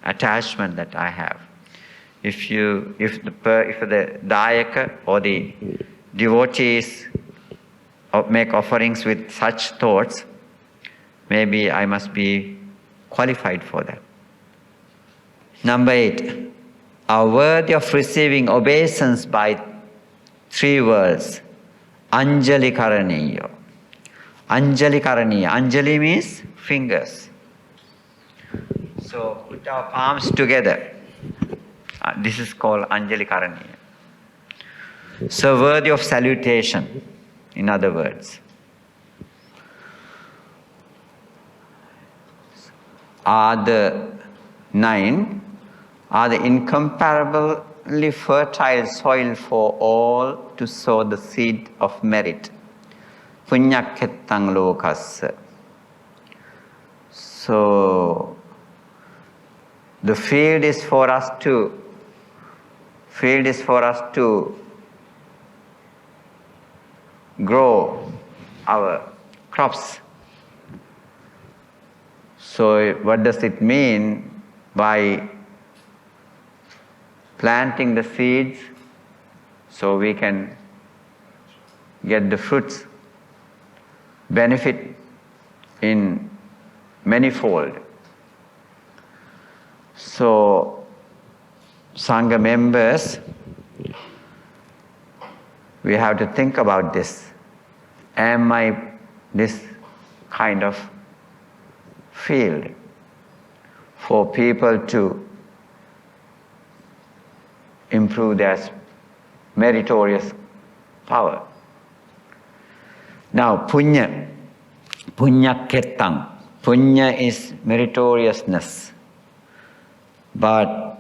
attachment that I have. If the dayaka or the devotees make offerings with such thoughts, maybe I must be qualified for that. Number 8. are worthy of receiving obeisance by 3 words. Anjali Karaniya. Anjali Karaniya. Anjali means fingers. So put our palms together. This is called Anjali Karaniya. So worthy of salutation, in other words. Are the 9 are the incomparably fertile soil for all to sow the seed of merit. Punyakhettang lokassa. So the field is for us to grow our crops. So what does it mean by planting the seeds so we can get the fruits, benefit in manifold? So Sangha members, we have to think about this. Am I this kind of field for people to improve their meritorious power? Now, punya kettang. Punya is meritoriousness. But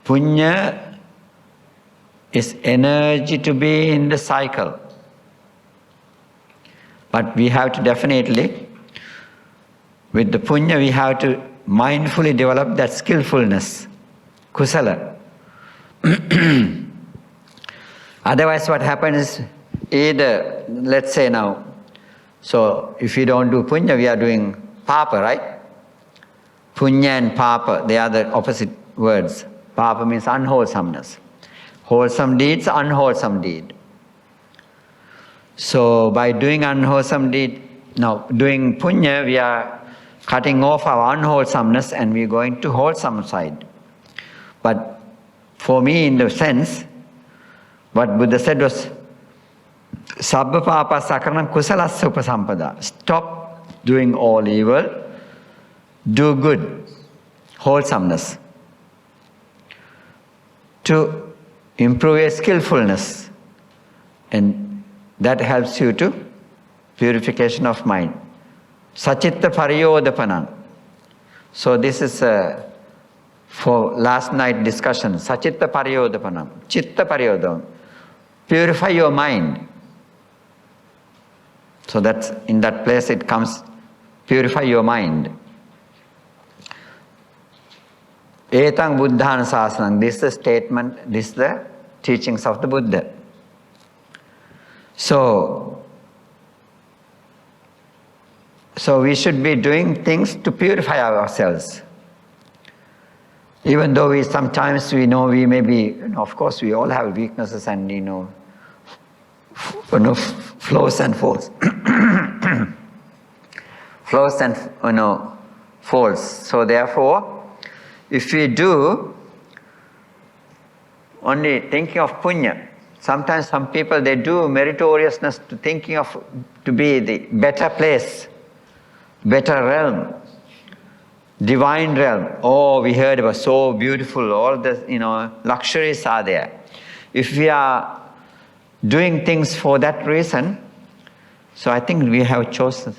punya is energy to be in the cycle. But we have to definitely, with the punya, we have to mindfully develop that skillfulness, kusala. Otherwise what happens is, either, let's say now, so if we don't do punya, we are doing papa, right? Punya and papa, they are the opposite words. Papa means unwholesomeness. Wholesome deeds, unwholesome deed. So by doing unwholesome deed, now doing punya, we are cutting off our unwholesomeness and we are going to wholesome side. But for me, in the sense, what Buddha said was, Sabba papa sakaranam kusalassa upasampada. Stop doing all evil, do good, wholesomeness. To improve your skillfulness, and that helps you to purification of mind. Sachitta pariyodapanam. So this is for last night discussion. Sachitta pariyodapanam. Chitta pariyodam. Purify your mind. So that's in that place it comes, purify your mind. Etang buddhana sasanam. This is the statement, this is the teachings of the Buddha. So we should be doing things to purify ourselves. Even though sometimes we know we may be, of course we all have weaknesses and flows and falls. Flows and falls. So therefore, if we do only thinking of punya, sometimes some people they do meritoriousness to thinking of to be the better place, better realm, divine realm. Oh, we heard about so beautiful, all the luxuries are there. If we are doing things for that reason, so I think we have chosen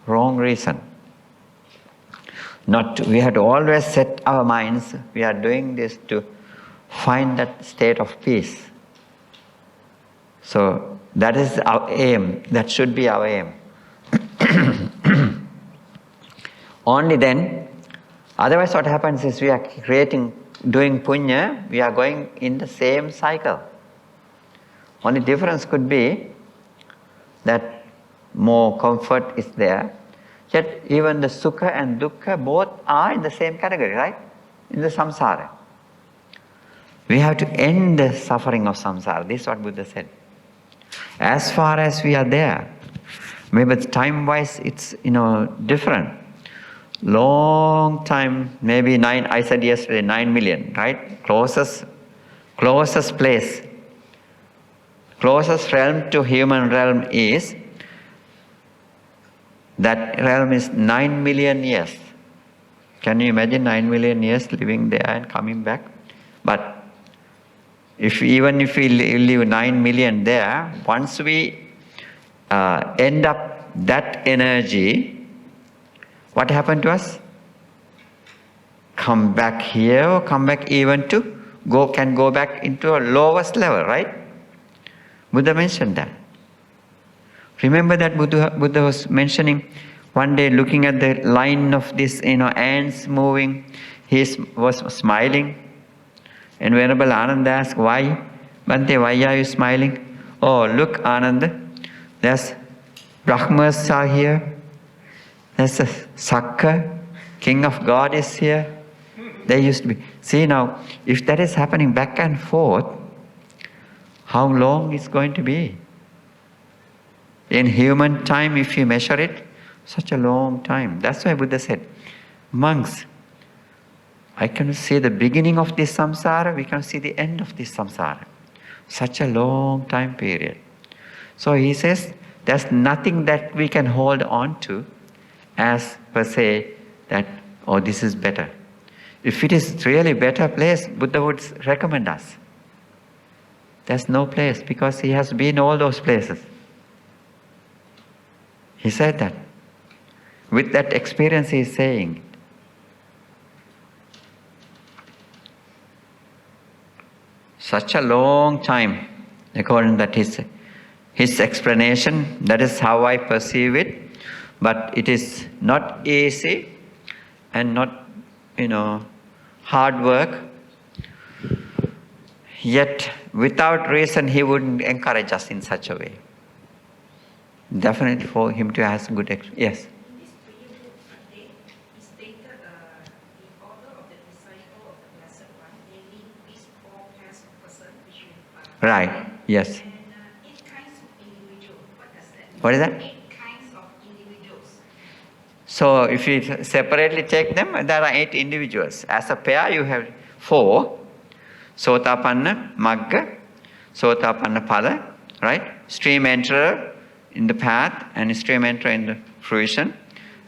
wrong reason. We have to always set our minds, we are doing this to find that state of peace. So that is our aim, that should be our aim. Only then, otherwise what happens is we are doing punya, we are going in the same cycle. Only difference could be that more comfort is there. Yet even the sukha and dukkha both are in the same category, right? In the samsara. We have to end the suffering of samsara. This is what Buddha said. As far as we are there, maybe time-wise it's different. Long time, maybe I said yesterday, 9 million, right? Closest place, closest realm to human realm is, that realm is 9 million years. Can you imagine 9 million years living there and coming back? But even if we live 9 million there, once we end up that energy, what happened to us? Come back here, or come back even to can go back into a lowest level, right? Buddha mentioned that. Remember that Buddha was mentioning one day, looking at the line of this, ants moving, he was smiling. And Venerable Ananda asked, why? Bhante, why are you smiling? Oh, look, Ananda, there's Brahmas are here. There's a Sakka, King of God is here. There used to be. See now, if that is happening back and forth, how long is going to be? In human time, if you measure it, such a long time. That's why Buddha said, monks, I can see the beginning of this samsara, we can see the end of this samsara. Such a long time period. So he says, there's nothing that we can hold on to as per se that, oh, this is better. If it is really better place, Buddha would recommend us. There's no place, because he has been all those places. He said that. With that experience he is saying. Such a long time, according to that his explanation, that is how I perceive it. But it is not easy and not, hard work. Yet, without reason, he wouldn't encourage us in such a way. Definitely for him to have good experience. Yes? In this prayer book, he stated the order of the disciple of the Blessed One, namely these four pairs of person, which we Right, yes. And 8 kinds of individuals. What does that mean? What is that? 8 kinds of individuals. So if you separately take them, there are 8 individuals. As a pair, you have 4. Sotapanna, Magga, Sotapanna Phala, right? Stream enterer in the path and stream enterer in the fruition.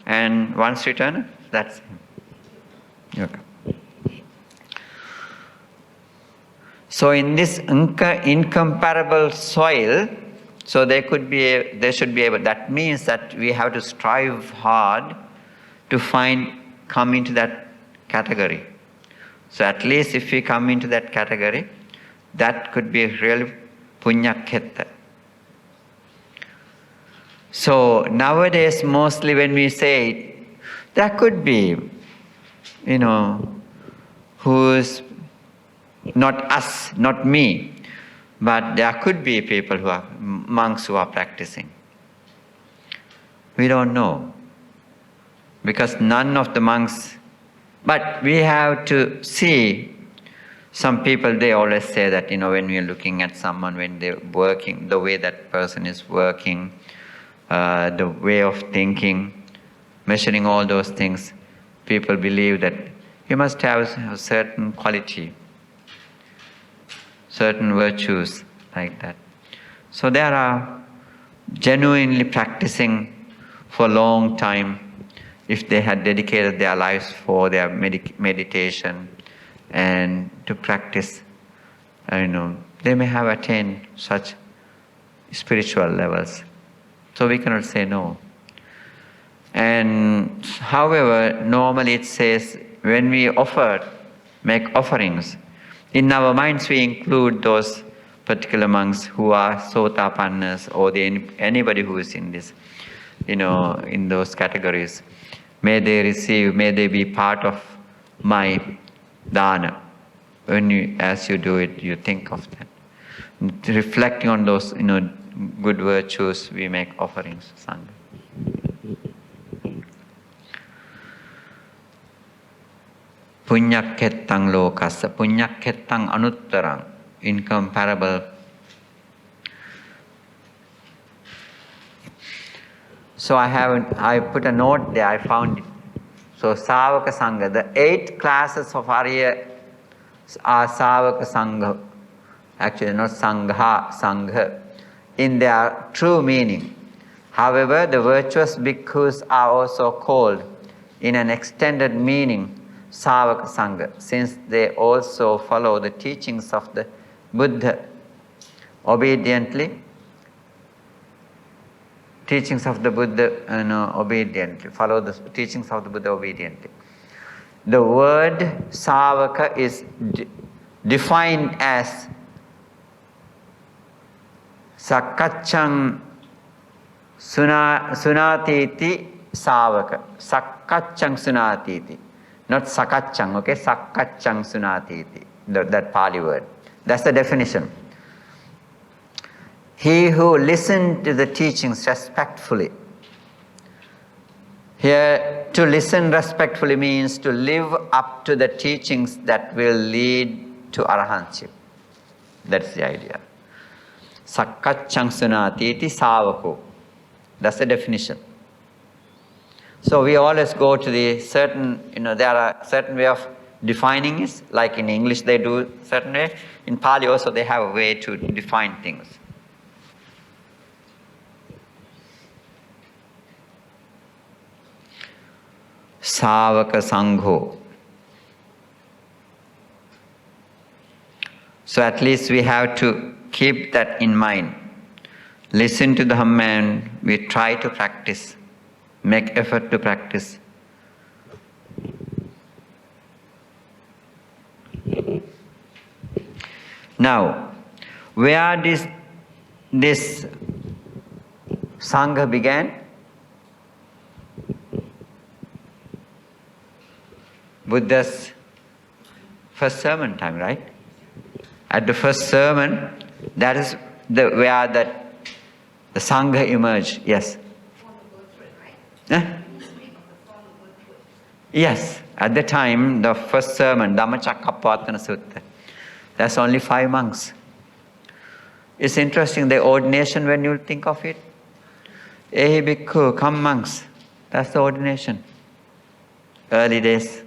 And once return, that's him. Okay. So in this incomparable soil, so they should be able, that means that we have to strive hard to come into that category. So at least if we come into that category, that could be really punyakhetta. So nowadays, mostly when we say it, there could be, who's not us, not me, but there could be people who are monks who are practicing. We don't know, because none of the monks. But we have to see, some people, they always say that, when we are looking at someone, when they're working, the way that person is working, the way of thinking, measuring all those things, people believe that you must have a certain quality, certain virtues like that. So there are genuinely practicing for a long time. If they had dedicated their lives for their meditation and to practice, they may have attained such spiritual levels. So we cannot say no. And however, normally it says when we make offerings, in our minds we include those particular monks who are sotapannas or anybody who is in this, in those categories. May they be part of my dana. As you do it, you think of that. Reflecting on those, good virtues, we make offerings to Sangha. Punyakhettang lokassa, punyakhettang anuttarang, incomparable. So I put a note there, I found it. So Savaka Sangha, the 8 classes of Arya are Savaka Sangha. Actually not Sangha, Sangha, in their true meaning. However, the virtuous bhikkhus are also called, in an extended meaning, Savaka Sangha, since they also follow the teachings of the Buddha obediently. Teachings of the Buddha obediently. Follow the teachings of the Buddha obediently. The word Savaka is defined as Sakkachang Sunatiti Savaka. Sakkachang Sunatiti. Not Sakachang, okay? Sakkachang Sunatiti. That Pali word. That's the definition. He who listened to the teachings respectfully. Here, to listen respectfully means to live up to the teachings that will lead to arahantship. That's the idea. Sakkachang sunatiti savako. That's the definition. So we always go to the certain, there are certain way of defining it. Like in English they do certain way. In Pali also they have a way to define things. Savaka Sangho. So at least we have to keep that in mind. Listen to the Dhamma and we try to practice. Make effort to practice. Now, where this Sangha began? Buddha's first sermon time, right? At the first sermon, that is where the Sangha emerged. Yes. Yes. At the time, the first sermon, Dhammacakkappavattana Sutta, that's only 5 monks. It's interesting, the ordination when you think of it. Ehi bhikkhu, come monks. That's the ordination. Early days.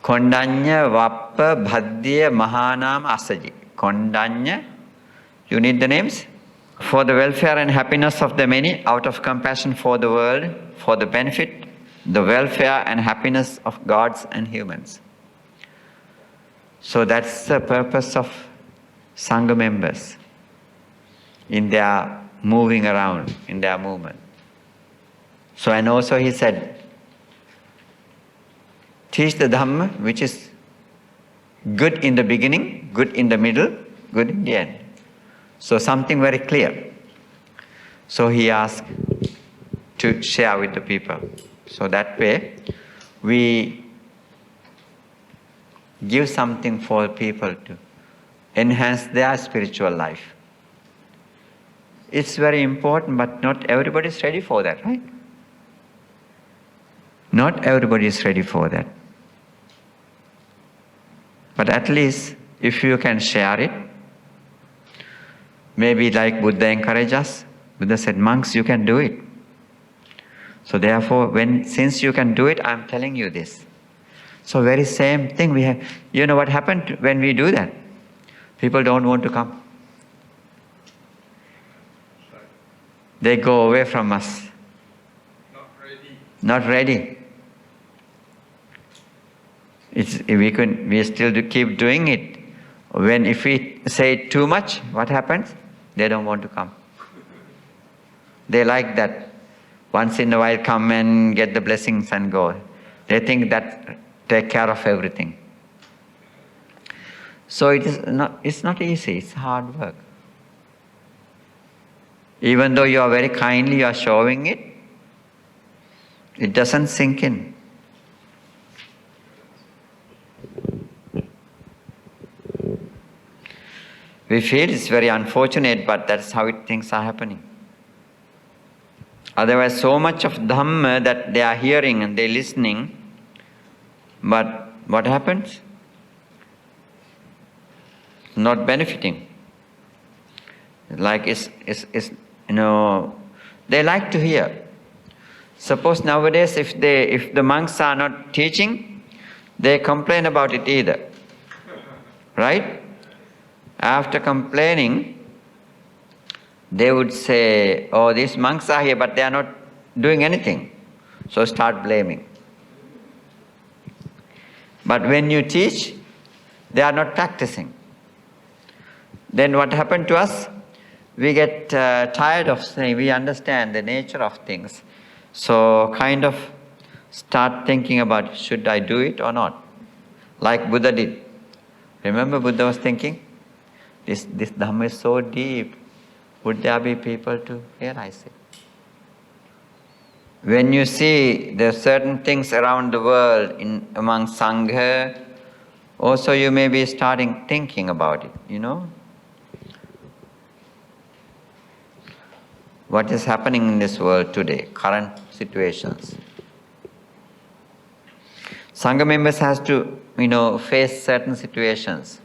Kondanna, Vappa, Bhaddiya, Mahanama, Asaji. Kondanna, you need the names? For the welfare and happiness of the many, out of compassion for the world, for the benefit, the welfare and happiness of gods and humans. So that's the purpose of Sangha members in their moving around, in their movement. So, and also he said, teach the Dhamma which is good in the beginning, good in the middle, good in the end. So something very clear. So he asked to share with the people. So that way we give something for people to enhance their spiritual life. It's very important, but not everybody is ready for that, right? Not everybody is ready for that. But at least if you can share it, maybe like Buddha encouraged us. Buddha said, monks, you can do it. So therefore, since you can do it, I'm telling you this. So very same thing we have. You know what happened when we do that? People don't want to come. They go away from us. Not ready. Not ready. We still keep doing it. If we say too much, what happens? They don't want to come. They like that. Once in a while come and get the blessings and go. They think that take care of everything. So it's not easy, it's hard work. Even though you are very kindly, you are showing it, it doesn't sink in. We feel it's very unfortunate, but that's how things are happening. Otherwise, so much of Dhamma that they are hearing and they're listening, but what happens? Not benefiting. Like They like to hear. Suppose nowadays if the monks are not teaching, they complain about it either. Right? After complaining, they would say, oh, these monks are here, but they are not doing anything. So start blaming. But when you teach, they are not practicing. Then what happened to us? We get tired of saying, we understand the nature of things. So kind of start thinking about, should I do it or not? Like Buddha did. Remember Buddha was thinking, this Dhamma is so deep. Would there be people to realize it? When you see there are certain things around the world among Sangha, also you may be starting thinking about it, you know. What is happening in this world today, current situations. Sangha members has to, face certain situations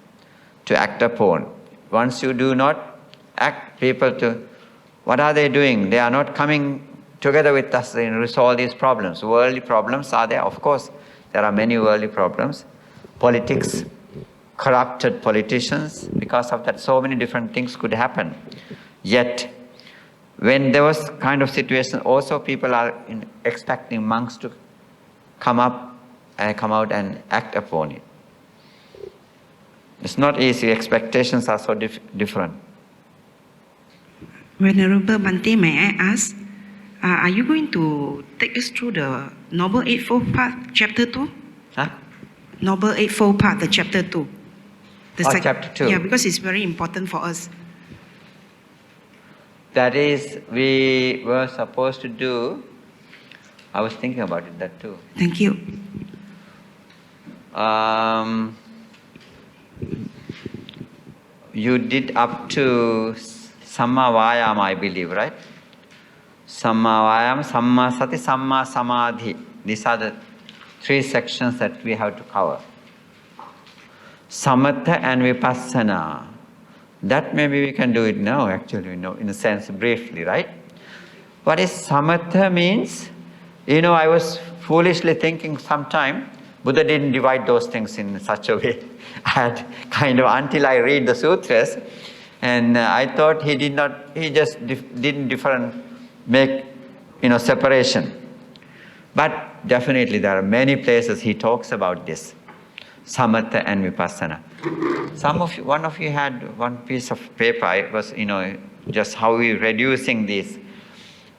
to act upon. Once you do not act, people what are they doing? They are not coming together with us and resolve these problems. Worldly problems are there, of course. There are many worldly problems. Politics, corrupted politicians. Because of that, so many different things could happen. Yet, when there was kind of situation, also people are expecting monks to come out and act upon it. It's not easy. Expectations are so different. Venerable Bhante, may I ask, are you going to take us through the Noble Eightfold Path, Chapter 2? Huh? Noble Eightfold Path, the Chapter 2. Chapter 2. Yeah, because it's very important for us. That is, we were supposed to do. I was thinking about it, that too. Thank you. You did up to Samma Vayama, I believe, right? Samma Vayama, Samma Sati, Samma Samadhi. These are the 3 sections that we have to cover. Samatha and Vipassana. That maybe we can do it now, actually, in a sense, briefly, right? What is Samatha means? I was foolishly thinking sometime, Buddha didn't divide those things in such a way. I had until I read the sutras, and I thought he just didn't make, separation. But definitely there are many places he talks about this, Samatha and Vipassana. One of you had one piece of paper. It was, just how we reducing this.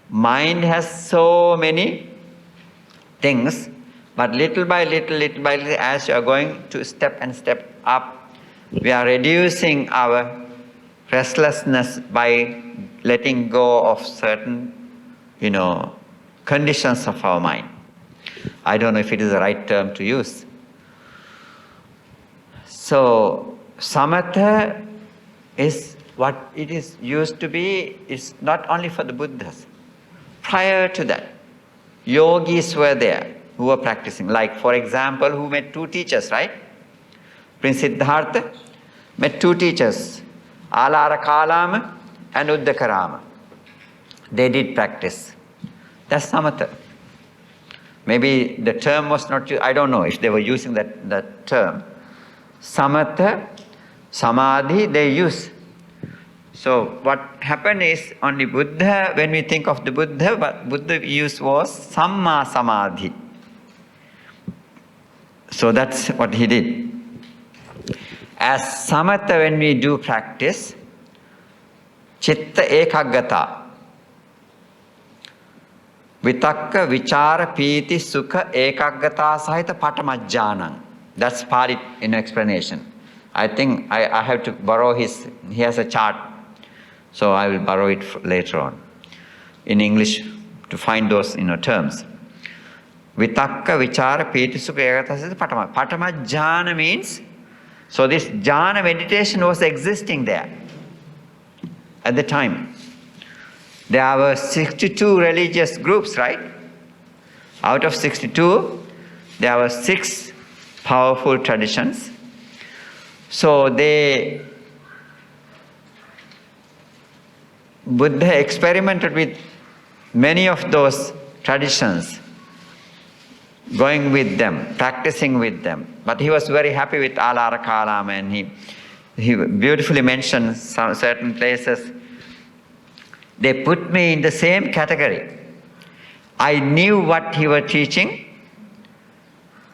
Mind has so many things, but little by little, as you are going to step up, we are reducing our restlessness by letting go of certain, conditions of our mind. I don't know if it is the right term to use. So, samatha is what it is used to be. It's not only for the Buddhas. Prior to that, yogis were there who were practicing. Like, for example, who met 2 teachers, right? Prince Siddhartha met 2 teachers, Alara Kalama and Uddakarama. They did practice. That's samatha. Maybe the term was not used. I don't know if they were using that term. Samatha, Samadhi, they use. So what happened is only Buddha, when we think of the Buddha, what Buddha used was Samma Samadhi. So that's what he did. As samatha, when we do practice, chitta ekaggata, vitakka, vichara, piti, sukha, ekaggata sahita patamajjanam. That's part in explanation. I think I have to borrow he has a chart, so I will borrow it later on in English to find those terms. Vitakka, vichara, piti, sukha, ekaggata sahita patamajjana means, so this jhana meditation was existing there at the time. There were 62 religious groups, right? Out of 62, there were 6 powerful traditions. So Buddha experimented with many of those traditions, going with them, practicing with them. But he was very happy with Alara Kalam, and he beautifully mentioned some certain places. They put me in the same category. I knew what he was teaching,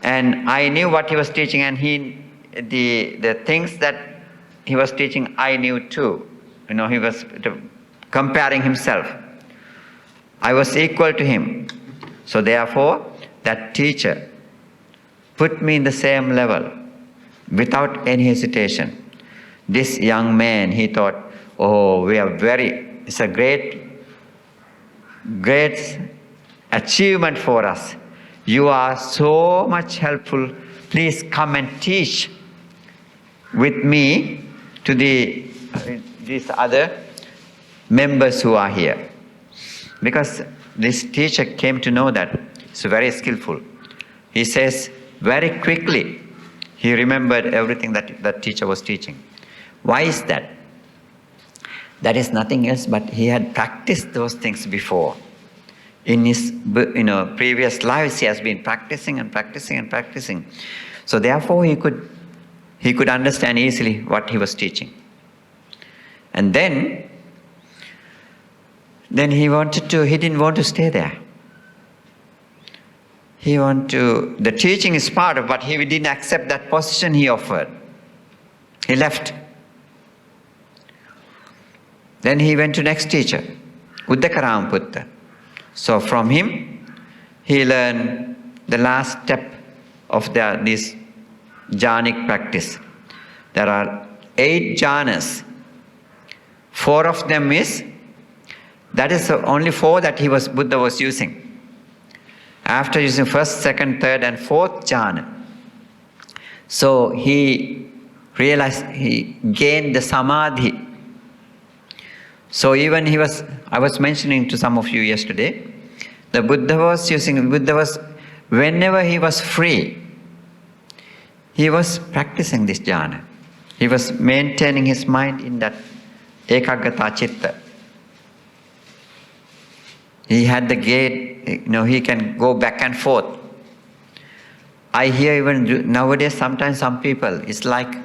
and the things that he was teaching, I knew too. He was comparing himself. I was equal to him. So therefore, that teacher put me in the same level without any hesitation. This young man, he thought, oh, it's a great achievement for us. You are so much helpful. Please come and teach with me to these other members who are here. Because this teacher came to know that he's very skillful. He says very quickly he remembered everything that the teacher was teaching. Why is that? That is nothing else but he had practiced those things before. In his previous lives he has been practicing and practicing and practicing. So therefore he could understand easily what he was teaching. And then he didn't want to stay there. The teaching is part of, but he didn't accept that position he offered. He left. Then he went to next teacher, Uddakaramaputta. So from him, he learned the last step of this jhanic practice. There are 8 jhanas. 4 of them that is the only 4 that Buddha was using. After using first, second, third, and fourth jhana, so he realized he gained the samadhi. So even I was mentioning to some of you yesterday, the Buddha was, whenever he was free, he was practicing this jhana. He was maintaining his mind in that ekaggata citta. He had the gate, he can go back and forth. I hear even nowadays sometimes some people, it's like,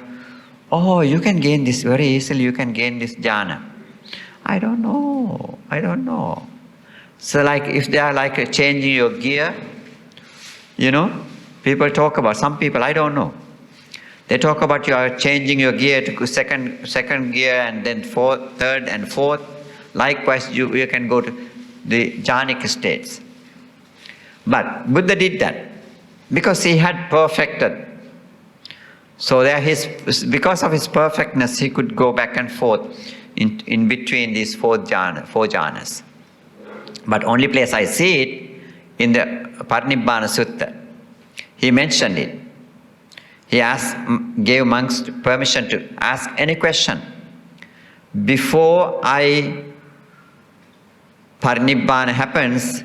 oh, you can gain this very easily, you can gain this jhana. I don't know. So like if they are like changing your gear, people talk about, some people, I don't know. They talk about you are changing your gear to second gear and then fourth, third and fourth. Likewise, you can go to the jhanic states. But Buddha did that because he had perfected. So because of his perfectness, he could go back and forth in between these four jhanas. But only place I see it in the Parinibbana Sutta. He mentioned it. He gave monks permission to ask any question. Before Parinibbana happens,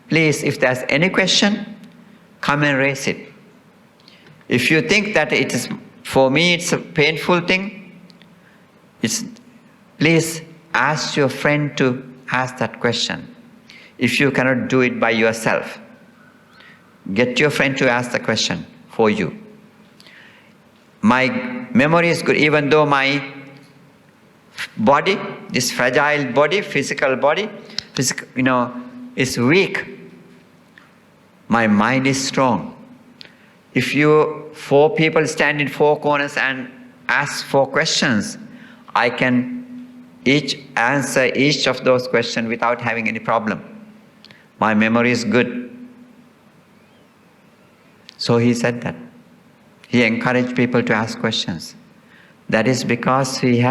please, if there's any question, come and raise it. If you think that it is, for me, it's a painful thing, please ask your friend to ask that question. If you cannot do it by yourself, get your friend to ask the question for you. My memory is good, even though my body, this fragile body, physical body, is weak. My mind is strong. If 4 people stand in 4 corners and ask 4 questions, I can answer each of those questions without having any problem. My memory is good. So he said that. He encouraged people to ask questions. That is because he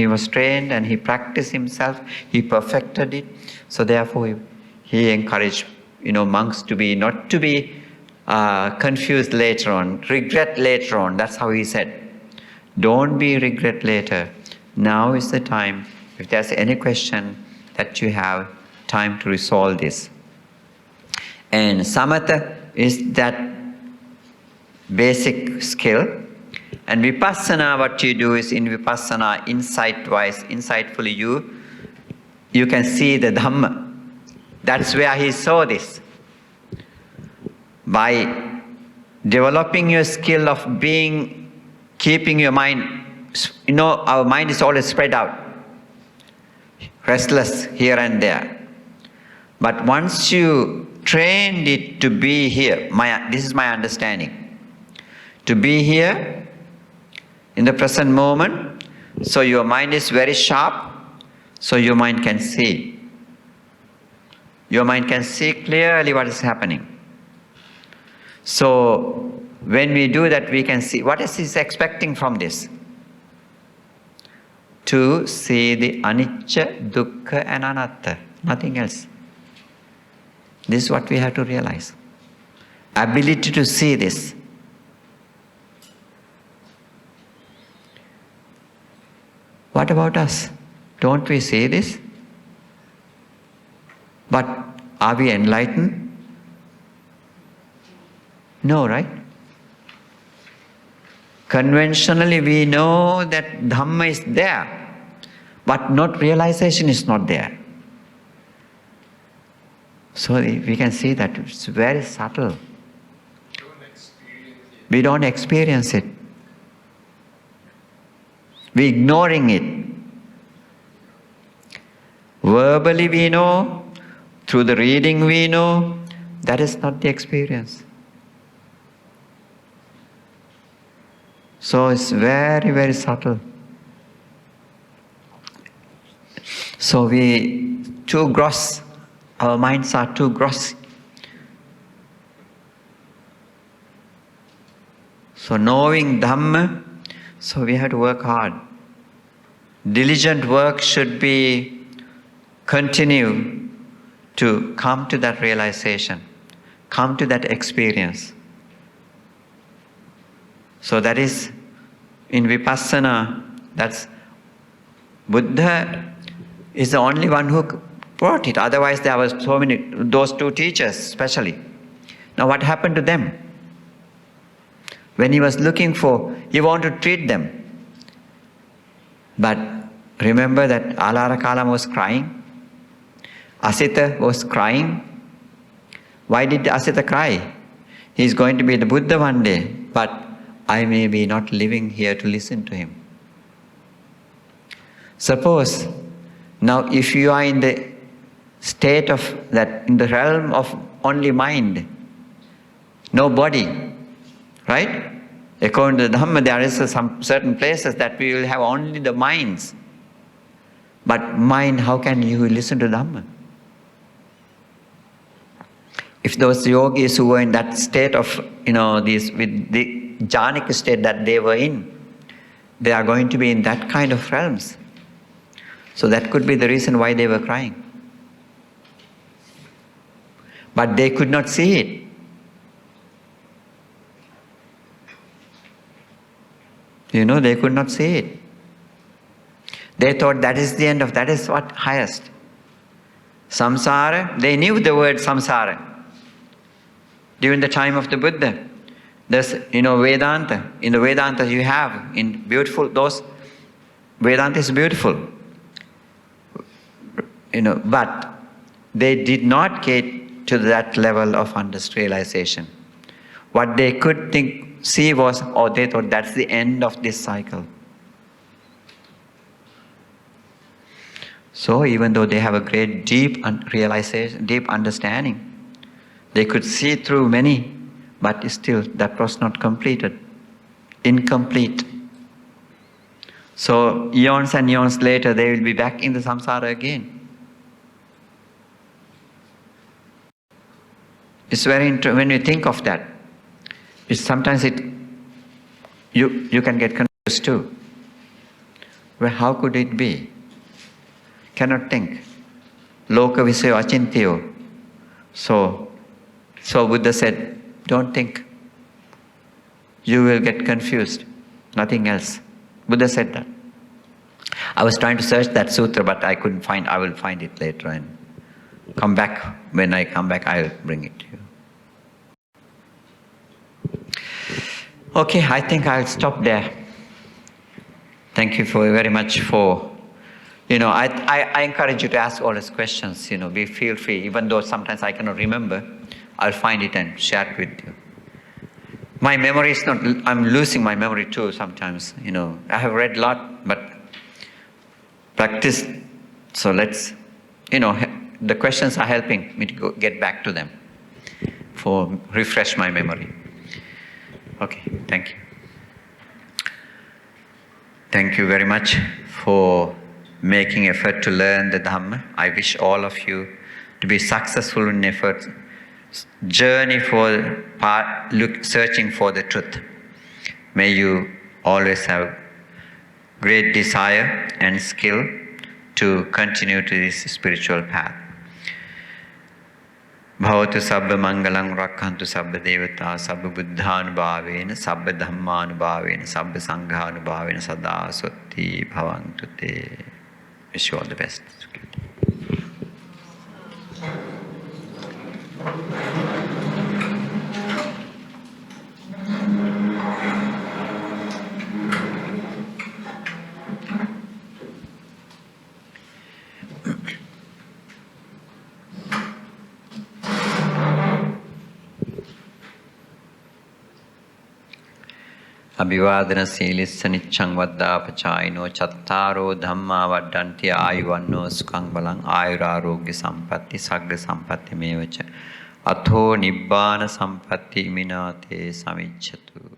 was trained and he practiced himself, he perfected it. So therefore he encouraged monks to not to be confused later on, regret later on. That's how he said. Don't be regret later. Now is the time. If there's any question that you have, time to resolve this. And samatha is that basic skill. And vipassana, what you do is in vipassana, insightfully you can see the Dhamma. That's where he saw this. By developing your skill of keeping your mind, our mind is always spread out, restless here and there. But once you trained it to be here, this is my understanding, to be here in the present moment, so your mind is very sharp, so your mind can see. Your mind can see clearly what is happening. So when we do that, we can see what is he expecting from this. To see the anicca, dukkha and anatta, nothing else. This is what we have to realize. Ability to see this. What about us? Don't we see this? But are we enlightened? No, right? Conventionally, we know that Dhamma is there, but not realization is not there. So we can see that it's very subtle. We don't experience it. We're ignoring it. Verbally we know, through the reading we know, that is not the experience. So it's very, very subtle. So too gross. Our minds are too gross. So knowing Dhamma, so we have to work hard. Diligent work should be continue to come to that realization, come to that experience. So that is, in Vipassana, that's Buddha is the only one who brought it. Otherwise there were so many, those two teachers especially. Now what happened to them? When he was looking he wanted to treat them. But remember that Alara Kalam was crying. Asita was crying. Why did Asita cry? He's going to be the Buddha one day, but I may be not living here to listen to him. Suppose, now if you are in the state of that, in the realm of only mind, no body, right? According to the Dhamma, there is some certain places that we will have only the minds. But mind, how can you listen to Dhamma? If those yogis who were in that state of, with the jhanic state that they were in, they are going to be in that kind of realms. So that could be the reason why they were crying. But they could not see it. They could not see it. They thought that is the end of, that is what highest. Samsara, they knew the word samsara. During the time of the Buddha, there's, Vedanta. In the Vedanta you have, in beautiful, those, Vedanta is beautiful. But they did not get to that level of realization. What they could see was, they thought that's the end of this cycle. So even though they have a great deep realization, deep understanding, they could see through many, but still that was not completed, incomplete. So eons and eons later, they will be back in the samsara again. It's very interesting when you think of that. Sometimes you can get confused too. Well, how could it be? Cannot think. Loka visayo achintyo. So Buddha said, don't think. You will get confused. Nothing else. Buddha said that. I was trying to search that sutra, but I couldn't find. I will find it later and come back. When I come back, I will bring it to you. Okay, I think I'll stop there. Thank you very much for I encourage you to ask all these questions. Be feel free. Even though sometimes I cannot remember, I'll find it and share it with you. My memory is not, I'm losing my memory too sometimes. I have read a lot, but practice. So let's, the questions are helping me to get back to them for refresh my memory. Okay, thank you. Thank you very much for making effort to learn the Dhamma. I wish all of you to be successful in efforts, journey for searching for the truth. May you always have great desire and skill to continue to this spiritual path. Bhavatu sabba mangalang rakhantu sabba devata sabba buddhanubhavena sabba dhammanubhavena sabba sanghanubhavena sada sotti bhavantu te. Wish you all the best. Abhivadana silissa niccang vaddapachayino chattaro dhamma vaddanti ayuvanno sukhang balang ayurarogya sampatti sagga sampatti mevacha atho nibbana sampatti iminate samicchatu.